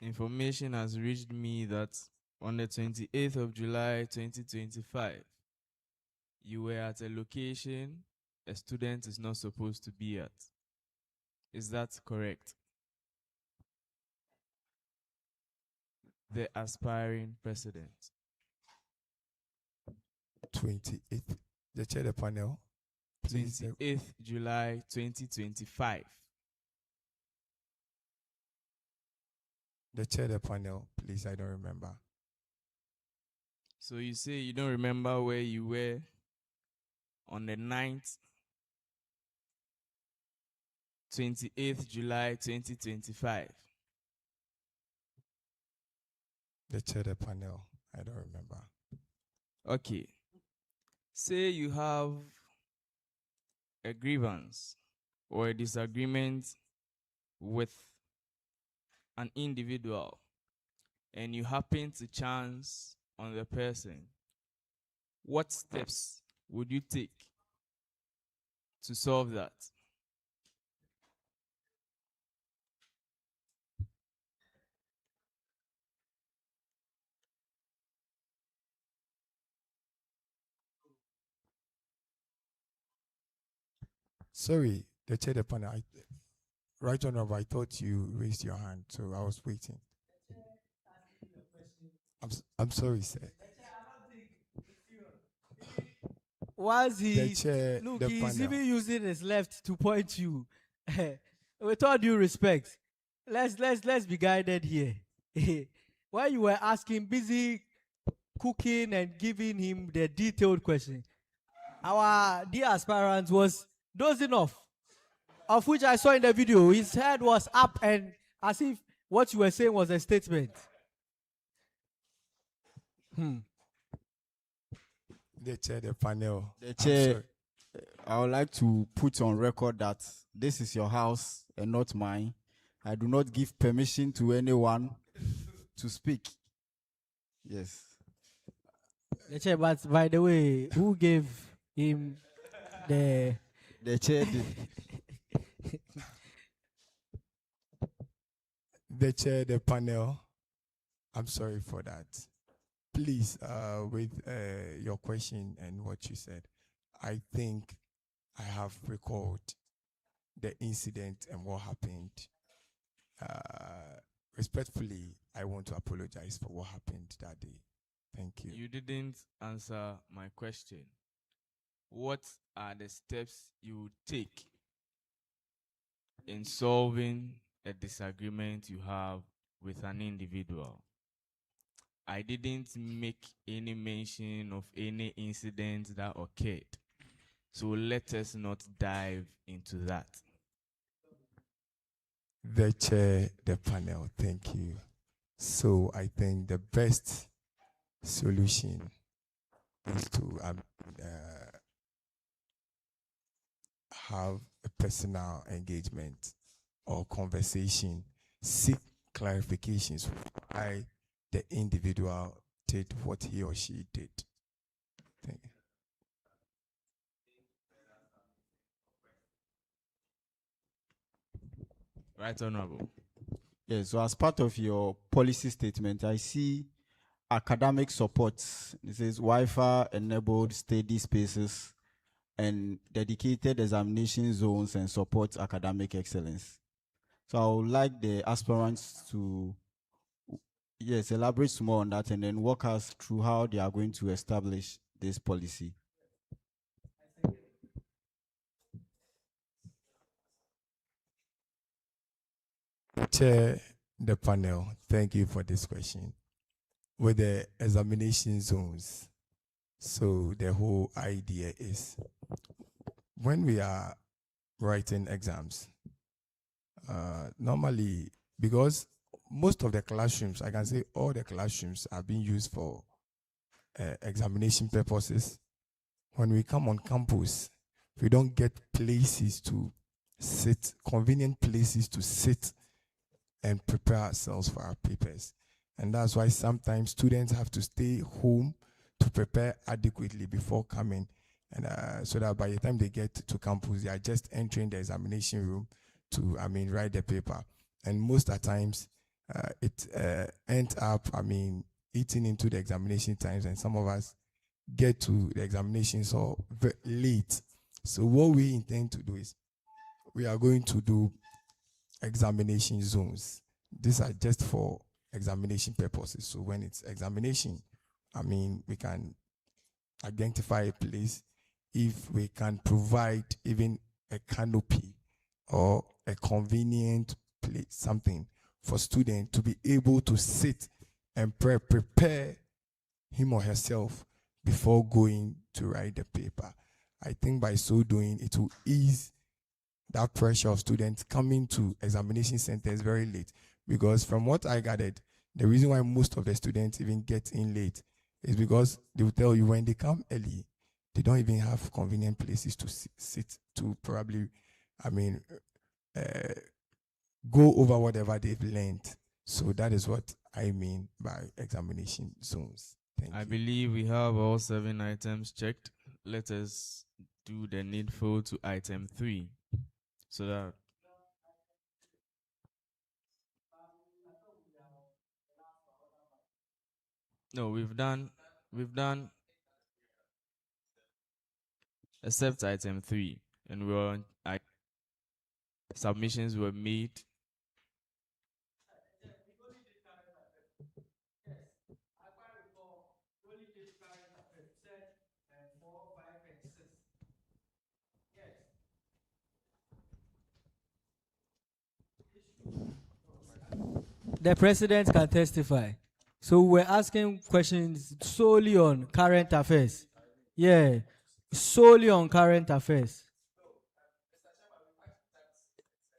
Speaker 3: information has reached me that on the 28th of July 2025, you were at a location a student is not supposed to be at. Is that correct? The aspiring president.
Speaker 8: 28th. The chair, the panel. Please.
Speaker 3: 28th July 2025.
Speaker 8: The chair, the panel. Please, I don't remember.
Speaker 3: So you say you don't remember where you were on the 9th, 28th July 2025.
Speaker 8: The chair, the panel. I don't remember.
Speaker 3: Okay. Say you have a grievance or a disagreement with an individual and you happen to chance on the person. What steps would you take to solve that?
Speaker 8: Sorry, the chair, the panel. Right Honorable, I thought you raised your hand, so I was waiting. I'm sorry, sir.
Speaker 6: Once
Speaker 8: The chair,
Speaker 6: look,
Speaker 8: the
Speaker 6: he's
Speaker 8: panel.
Speaker 6: even using his left to point you. With all due respect, let's be guided here. While you were asking, busy cooking and giving him the detailed question, our dear aspirant was dozing off, of which I saw in the video. His head was up and as if what you were saying was a statement.
Speaker 8: The chair, the panel.
Speaker 1: The chair, I would like to put on record that this is your house and not mine. I do not give permission to anyone to speak. Yes.
Speaker 6: The chair, but by the way, who gave him the
Speaker 1: chair did.
Speaker 8: The chair, the panel. I'm sorry for that. Please, with your question and what you said, I think I have recalled the incident and what happened. Respectfully, I want to apologize for what happened that day. Thank you.
Speaker 3: You didn't answer my question. What are the steps you would take in solving a disagreement you have with an individual? I didn't make any mention of any incident that occurred. So let us not dive into that.
Speaker 8: The chair, the panel, thank you. So I think the best solution is to have a personal engagement or conversation, seek clarifications why the individual did what he or she did. Thank you.
Speaker 3: Right, Honorable?
Speaker 1: Yes, so as part of your policy statement, I see academic support. It says Wi-Fi enabled study spaces and dedicated examination zones and support academic excellence. So I would like the aspirants to, yes, elaborate more on that and then walk us through how they are going to establish this policy.
Speaker 8: Chair, the panel, thank you for this question. With the examination zones, so the whole idea is when we are writing exams, normally, because most of the classrooms, I can say all the classrooms are being used for examination purposes. When we come on campus, we don't get places to sit, convenient places to sit and prepare ourselves for our papers. And that's why sometimes students have to stay home to prepare adequately before coming. And so that by the time they get to campus, they are just entering the examination room to, write the paper. And most of the times, it ends up, eating into the examination times, and some of us get to the examinations so late. So what we intend to do is we are going to do examination zones. These are just for examination purposes. So when it's examination, we can identify a place. If we can provide even a canopy or a convenient place, something for students to be able to sit and prepare him or herself before going to write the paper. I think by so doing, it will ease that pressure of students coming to examination centers very late. Because from what I gathered, the reason why most of the students even get in late is because they will tell you when they come early, they don't even have convenient places to sit to probably, go over whatever they've learned. So that is what I mean by examination zones. Thank
Speaker 3: I
Speaker 8: you.
Speaker 3: believe we have all 7 items checked. Let us do the needful to item 3 so that no, we've done except item 3, and we're on submissions were made.
Speaker 6: The president can testify. So we're asking questions solely on current affairs. Yeah, solely on current affairs.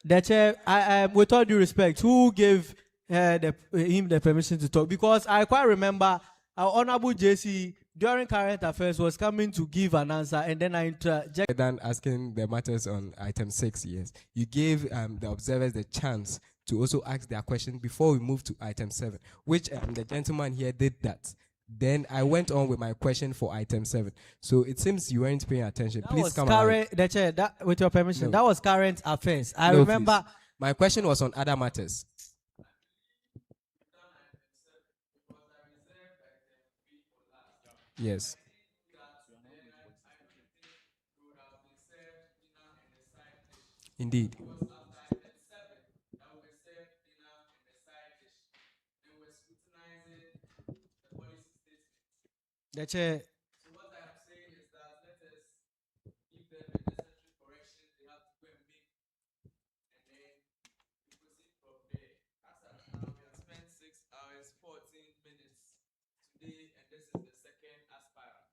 Speaker 6: The chair, with all due respect, who gave him the permission to talk? Because I quite remember our honorable JC during current affairs was coming to give an answer, and then I interjected.
Speaker 9: Than asking the matters on item 6, yes, you gave the observers the chance to also ask their question before we move to item 7, which the gentleman here did that. Then I went on with my question for item 7. So it seems you weren't paying attention.
Speaker 6: That
Speaker 9: Please
Speaker 6: was
Speaker 9: come
Speaker 6: current, the chair, that, with your permission,
Speaker 9: No.
Speaker 6: that was current affairs. I
Speaker 9: No,
Speaker 6: remember.
Speaker 9: please. My question was on other matters. Yes. Indeed.
Speaker 6: The chair.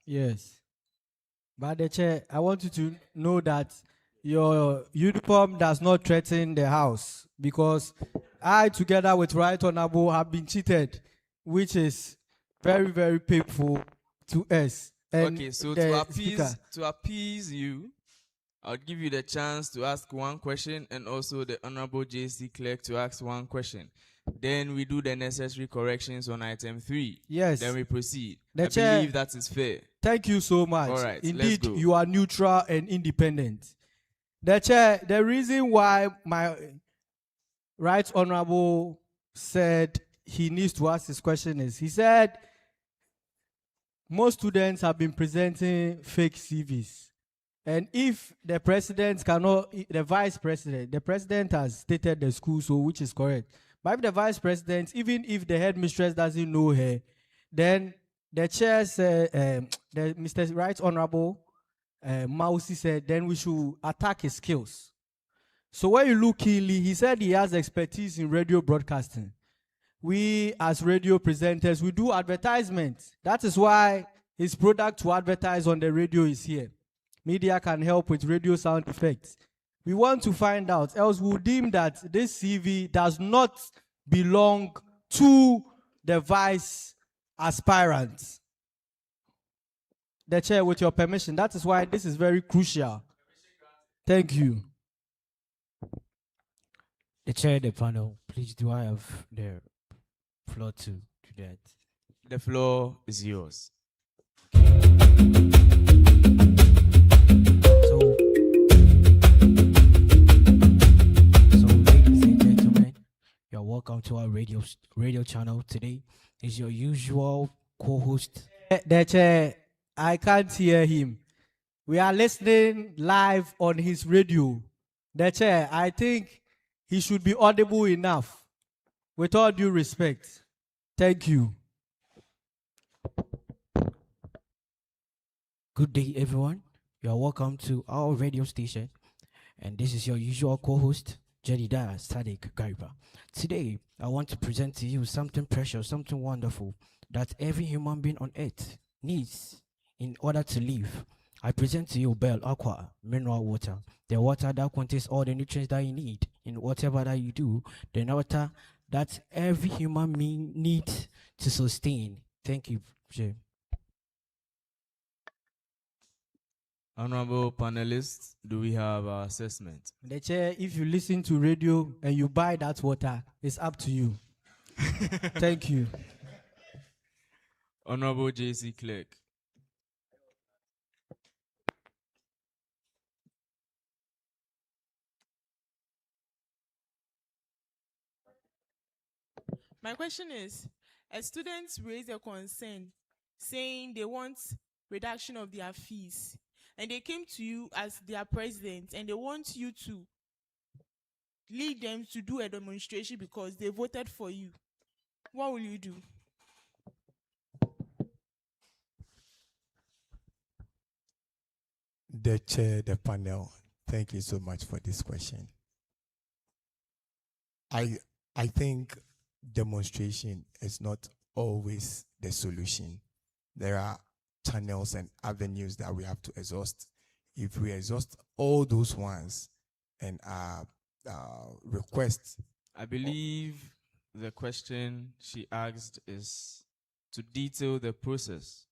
Speaker 6: Yes. But the chair, I want you to know that your uniform does not threaten the house because I, together with Right Honorable, have been cheated, which is very, very painful to us. And
Speaker 3: Okay, so
Speaker 6: the speaker.
Speaker 3: to appease you, I'll give you the chance to ask one question and also the Honorable JC Clerk to ask one question. Then we do the necessary corrections on item 3.
Speaker 6: Yes.
Speaker 3: Then we proceed.
Speaker 6: The
Speaker 3: I
Speaker 6: chair-
Speaker 3: believe that is fair.
Speaker 6: Thank you so much.
Speaker 3: All right, let's
Speaker 6: Indeed,
Speaker 3: go.
Speaker 6: you are neutral and independent. The chair, the reason why my Right Honorable said he needs to ask his question is he said most students have been presenting fake CVs. And if the president cannot, the vice president, the president has stated the school, so which is correct. But if the vice president, even if the headmistress doesn't know her, then the chair said, the Mr. Right Honorable Mausi said, then we should attack his skills. So when you look keenly, he said he has expertise in radio broadcasting. We as radio presenters, we do advertisements. That is why his product to advertise on the radio is here. Media can help with radio sound effects. We want to find out, else we'll deem that this CV does not belong to the vice aspirant. The chair, with your permission, that is why this is very crucial. Thank you.
Speaker 2: The chair of the panel, please, do I have the floor to do that?
Speaker 3: The floor is yours.
Speaker 2: So, ladies and gentlemen, you're welcome to our radio channel. Today is your usual co-host.
Speaker 6: The chair, I can't hear him. We are listening live on his radio. The chair, I think he should be audible enough. With all due respect. Thank you.
Speaker 2: Good day, everyone. You are welcome to our radio station, and this is your usual co-host, Jedediah Sadiq Gariba. Today, I want to present to you something precious, something wonderful that every human being on earth needs in order to live. I present to you Bell Aqua mineral water, the water that contains all the nutrients that you need in whatever that you do, the water that every human being needs to sustain. Thank you, Jay.
Speaker 3: Honorable panelists, do we have our assessment?
Speaker 6: The chair, if you listen to radio and you buy that water, it's up to you. Thank you.
Speaker 3: Honorable JC Clerk.
Speaker 4: My question is, as students raise a concern saying they want reduction of their fees, and they came to you as their president and they want you to lead them to do a demonstration because they voted for you, what will you do?
Speaker 8: The chair, the panel, thank you so much for this question. I think demonstration is not always the solution. There are channels and avenues that we have to exhaust. If we exhaust all those ones and request,
Speaker 3: I believe the question she asked is to detail the process.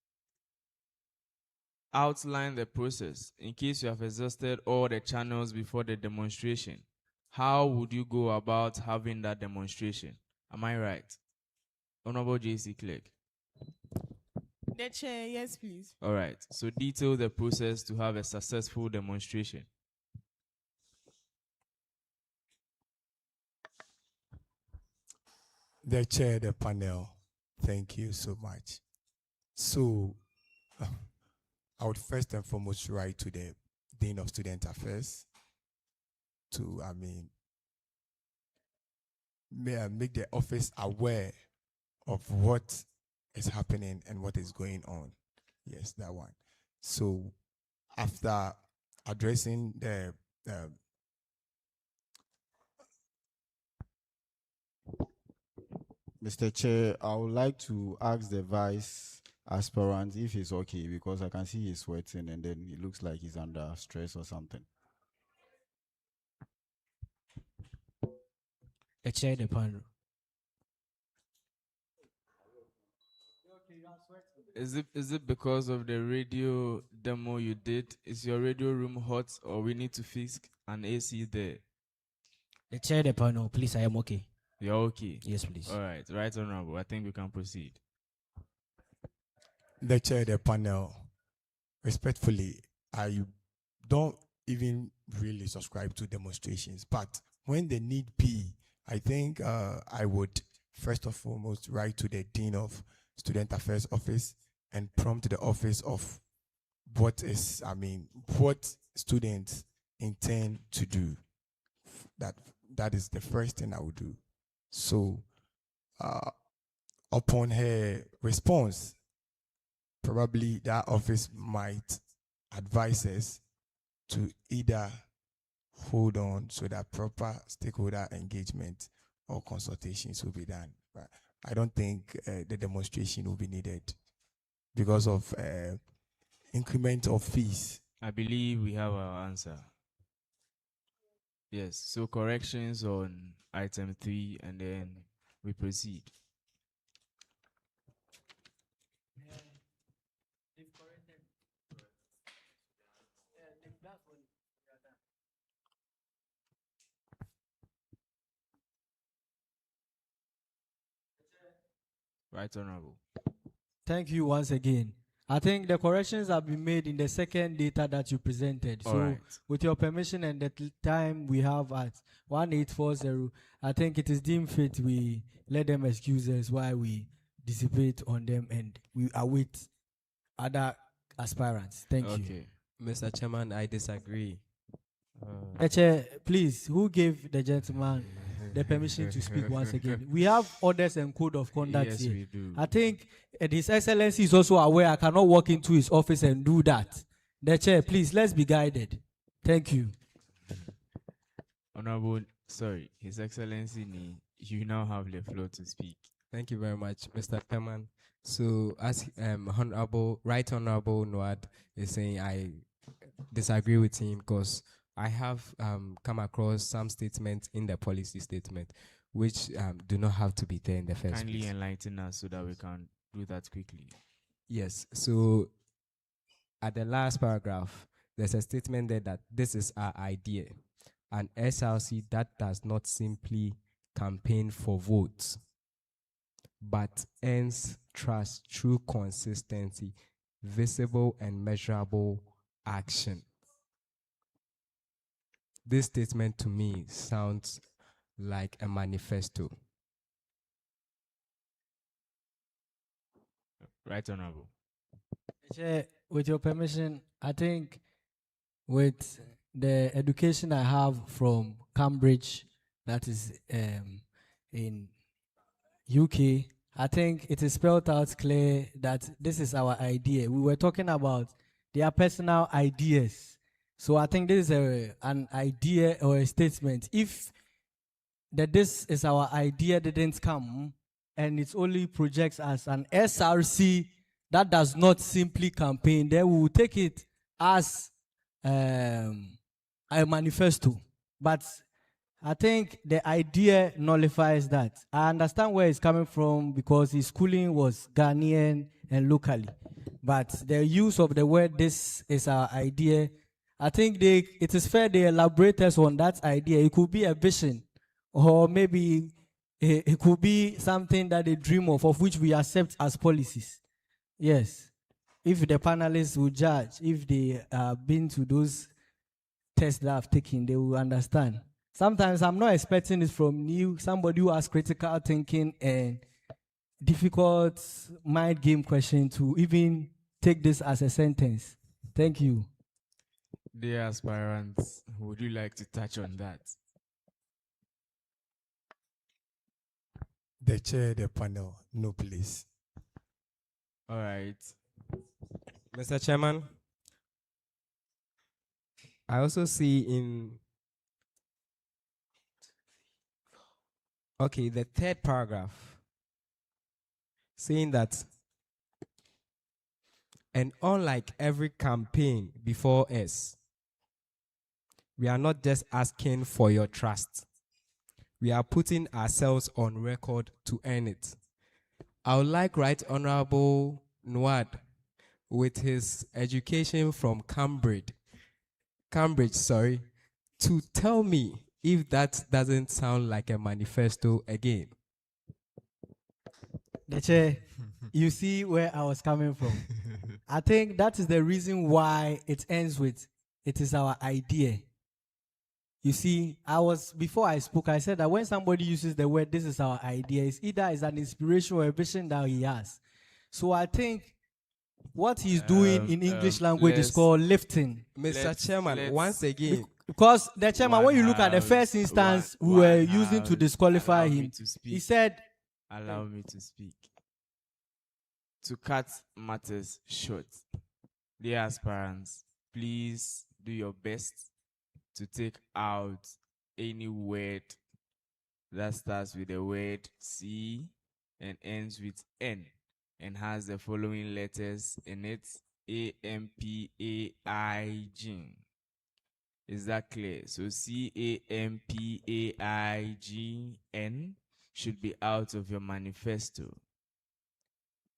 Speaker 3: Outline the process in case you have exhausted all the channels before the demonstration. How would you go about having that demonstration? Am I right? Honorable JC Clerk.
Speaker 4: The chair, yes, please.
Speaker 3: All right. So detail the process to have a successful demonstration.
Speaker 8: the chair, the panel, thank you so much. So, I would first and foremost write to the Dean of Student Affairs to, make the office aware of what is happening and what is going on. Yes, that one. So after addressing the
Speaker 1: Mr. Chair, I would like to ask the vice aspirant if he's okay, because I can see he's sweating and then it looks like he's under stress or something.
Speaker 6: The chair, the panel.
Speaker 3: Is it because of the radio demo you did? Is your radio room hot, or we need to fix an AC there?
Speaker 6: The chair, the panel. Please, I am okay.
Speaker 3: You're okay?
Speaker 6: Yes, please.
Speaker 3: All right, right, Honorable. I think we can proceed.
Speaker 8: the chair, the panel. Respectfully, I don't even really subscribe to demonstrations, but when the need be, I think I would first and foremost write to the Dean of Student Affairs Office and prompt the office of what students intend to do. That is the first thing I would do. So upon her response, probably that office might advise us to either hold on so that proper stakeholder engagement or consultations will be done. But I don't think the demonstration will be needed because of increment of fees.
Speaker 3: I believe we have our answer. Yes, so corrections on item 3 and then we proceed. Right, Honorable.
Speaker 6: Thank you once again. I think the corrections have been made in the second data that you presented.
Speaker 3: All
Speaker 6: So,
Speaker 3: right.
Speaker 6: with your permission and the time we have at 1840, I think it is deemed fit we let them excuse us while we dissipate on them and we await other aspirants. Thank you.
Speaker 3: Okay.
Speaker 9: Mr. Chairman, I disagree.
Speaker 6: Chair, please, who gave the gentleman the permission to speak once again? We have orders and code of conduct
Speaker 3: Yes,
Speaker 6: here.
Speaker 3: we do.
Speaker 6: I think His Excellency is also aware I cannot walk into his office and do that. The chair, please, let's be guided. Thank you.
Speaker 3: Honorable, sorry, His Excellency, you now have the floor to speak.
Speaker 9: Thank you very much, Mr. Chairman. So, as Right Honorable Noad is saying, I disagree with him because I have come across some statements in the policy statement which do not have to be there in the first
Speaker 3: Kindly
Speaker 9: place.
Speaker 3: enlighten us so that we can do that quickly.
Speaker 9: Yes. So, at the last paragraph, there's a statement there that this is our idea. An SRC that does not simply campaign for votes, but earns trust through consistency, visible and measurable action. This statement to me sounds like a manifesto.
Speaker 3: Right, Honorable.
Speaker 6: Chair, with your permission, I think with the education I have from Cambridge, that is in UK, I think it is spelled out clear that this is our idea. We were talking about their personal ideas. So I think this is an idea or a statement. If this is our idea didn't come and it only projects as an SRC that does not simply campaign, then we will take it as a manifesto. But I think the idea nullifies that. I understand where it's coming from because his schooling was Ghanaian and locally. But the use of the word, this is our idea, I think it is fair they elaborate us on that idea. It could be a vision, or maybe it could be something that they dream of which we accept as policies. Yes. If the panelists will judge, if they have been to those tests that I've taken, they will understand. Sometimes I'm not expecting it from you, somebody who has critical thinking and difficult mind game question to even take this as a sentence. Thank you.
Speaker 3: Dear aspirants would you like to touch on that?
Speaker 8: The chair, the panel, no please.
Speaker 3: All right.
Speaker 9: Mr. Chairman, I also see in the third paragraph saying that, and unlike every campaign before us, we are not just asking for your trust. We are putting ourselves on record to earn it. I would like Right Honorable Nwad, with his education from Cambridge, to tell me if that doesn't sound like a manifesto again.
Speaker 6: The chair, you see where I was coming from. I think that is the reason why it ends with, it is our idea. You see, before I spoke, I said that when somebody uses the word, this is our idea, it's either is an inspiration or a vision that he has. So I think what he's doing in English language is called lifting.
Speaker 9: Mr. Chairman, once again.
Speaker 6: Because the chairman, when you look at the first instance we were using to disqualify him, he said,
Speaker 3: allow me to speak. To cut matters short, dear aspirants, please do your best to take out any word that starts with the word C and ends with N and has the following letters in it: AMPAIG. Is that clear? So CAMPAIGN should be out of your manifesto.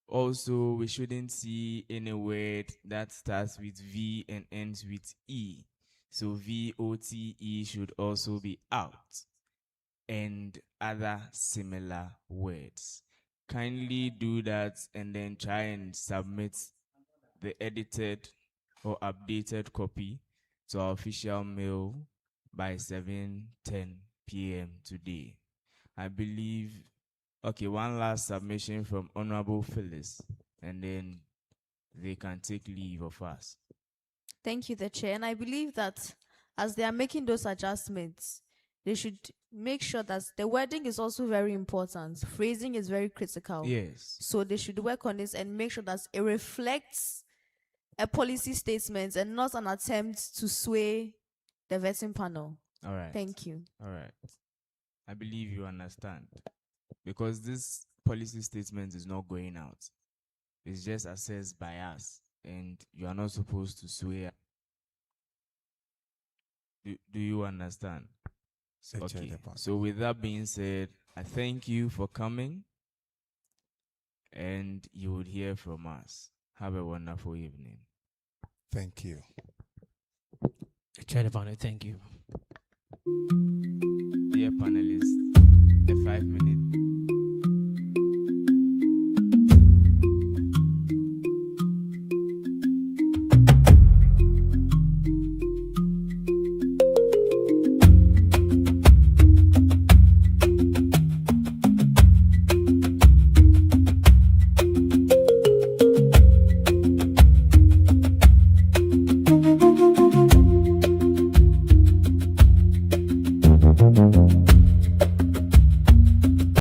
Speaker 3: Also, we shouldn't see any word that starts with V and ends with E. So VOTE should also be out, and other similar words. Kindly do that and then try and submit the edited or updated copy to our official mail by 7:10 p.m. today. I believe, one last submission from Honorable Phyllis, and then they can take leave of us.
Speaker 5: Thank you, the chair. And I believe that as they are making those adjustments, they should make sure that the wording is also very important. Phrasing is very critical.
Speaker 3: Yes.
Speaker 5: So they should work on this and make sure that it reflects a policy statement and not an attempt to sway the vetting panel.
Speaker 3: All right.
Speaker 5: Thank you.
Speaker 3: All right. I believe you understand. Because this policy statement is not going out. It's just assessed by us. And you are not supposed to swear. Do you understand? Okay. So with that being said, I thank you for coming. And you would hear from us. Have a wonderful evening.
Speaker 8: Thank you.
Speaker 2: Chair the panel, thank you.
Speaker 3: Dear panelists, the 5 minutes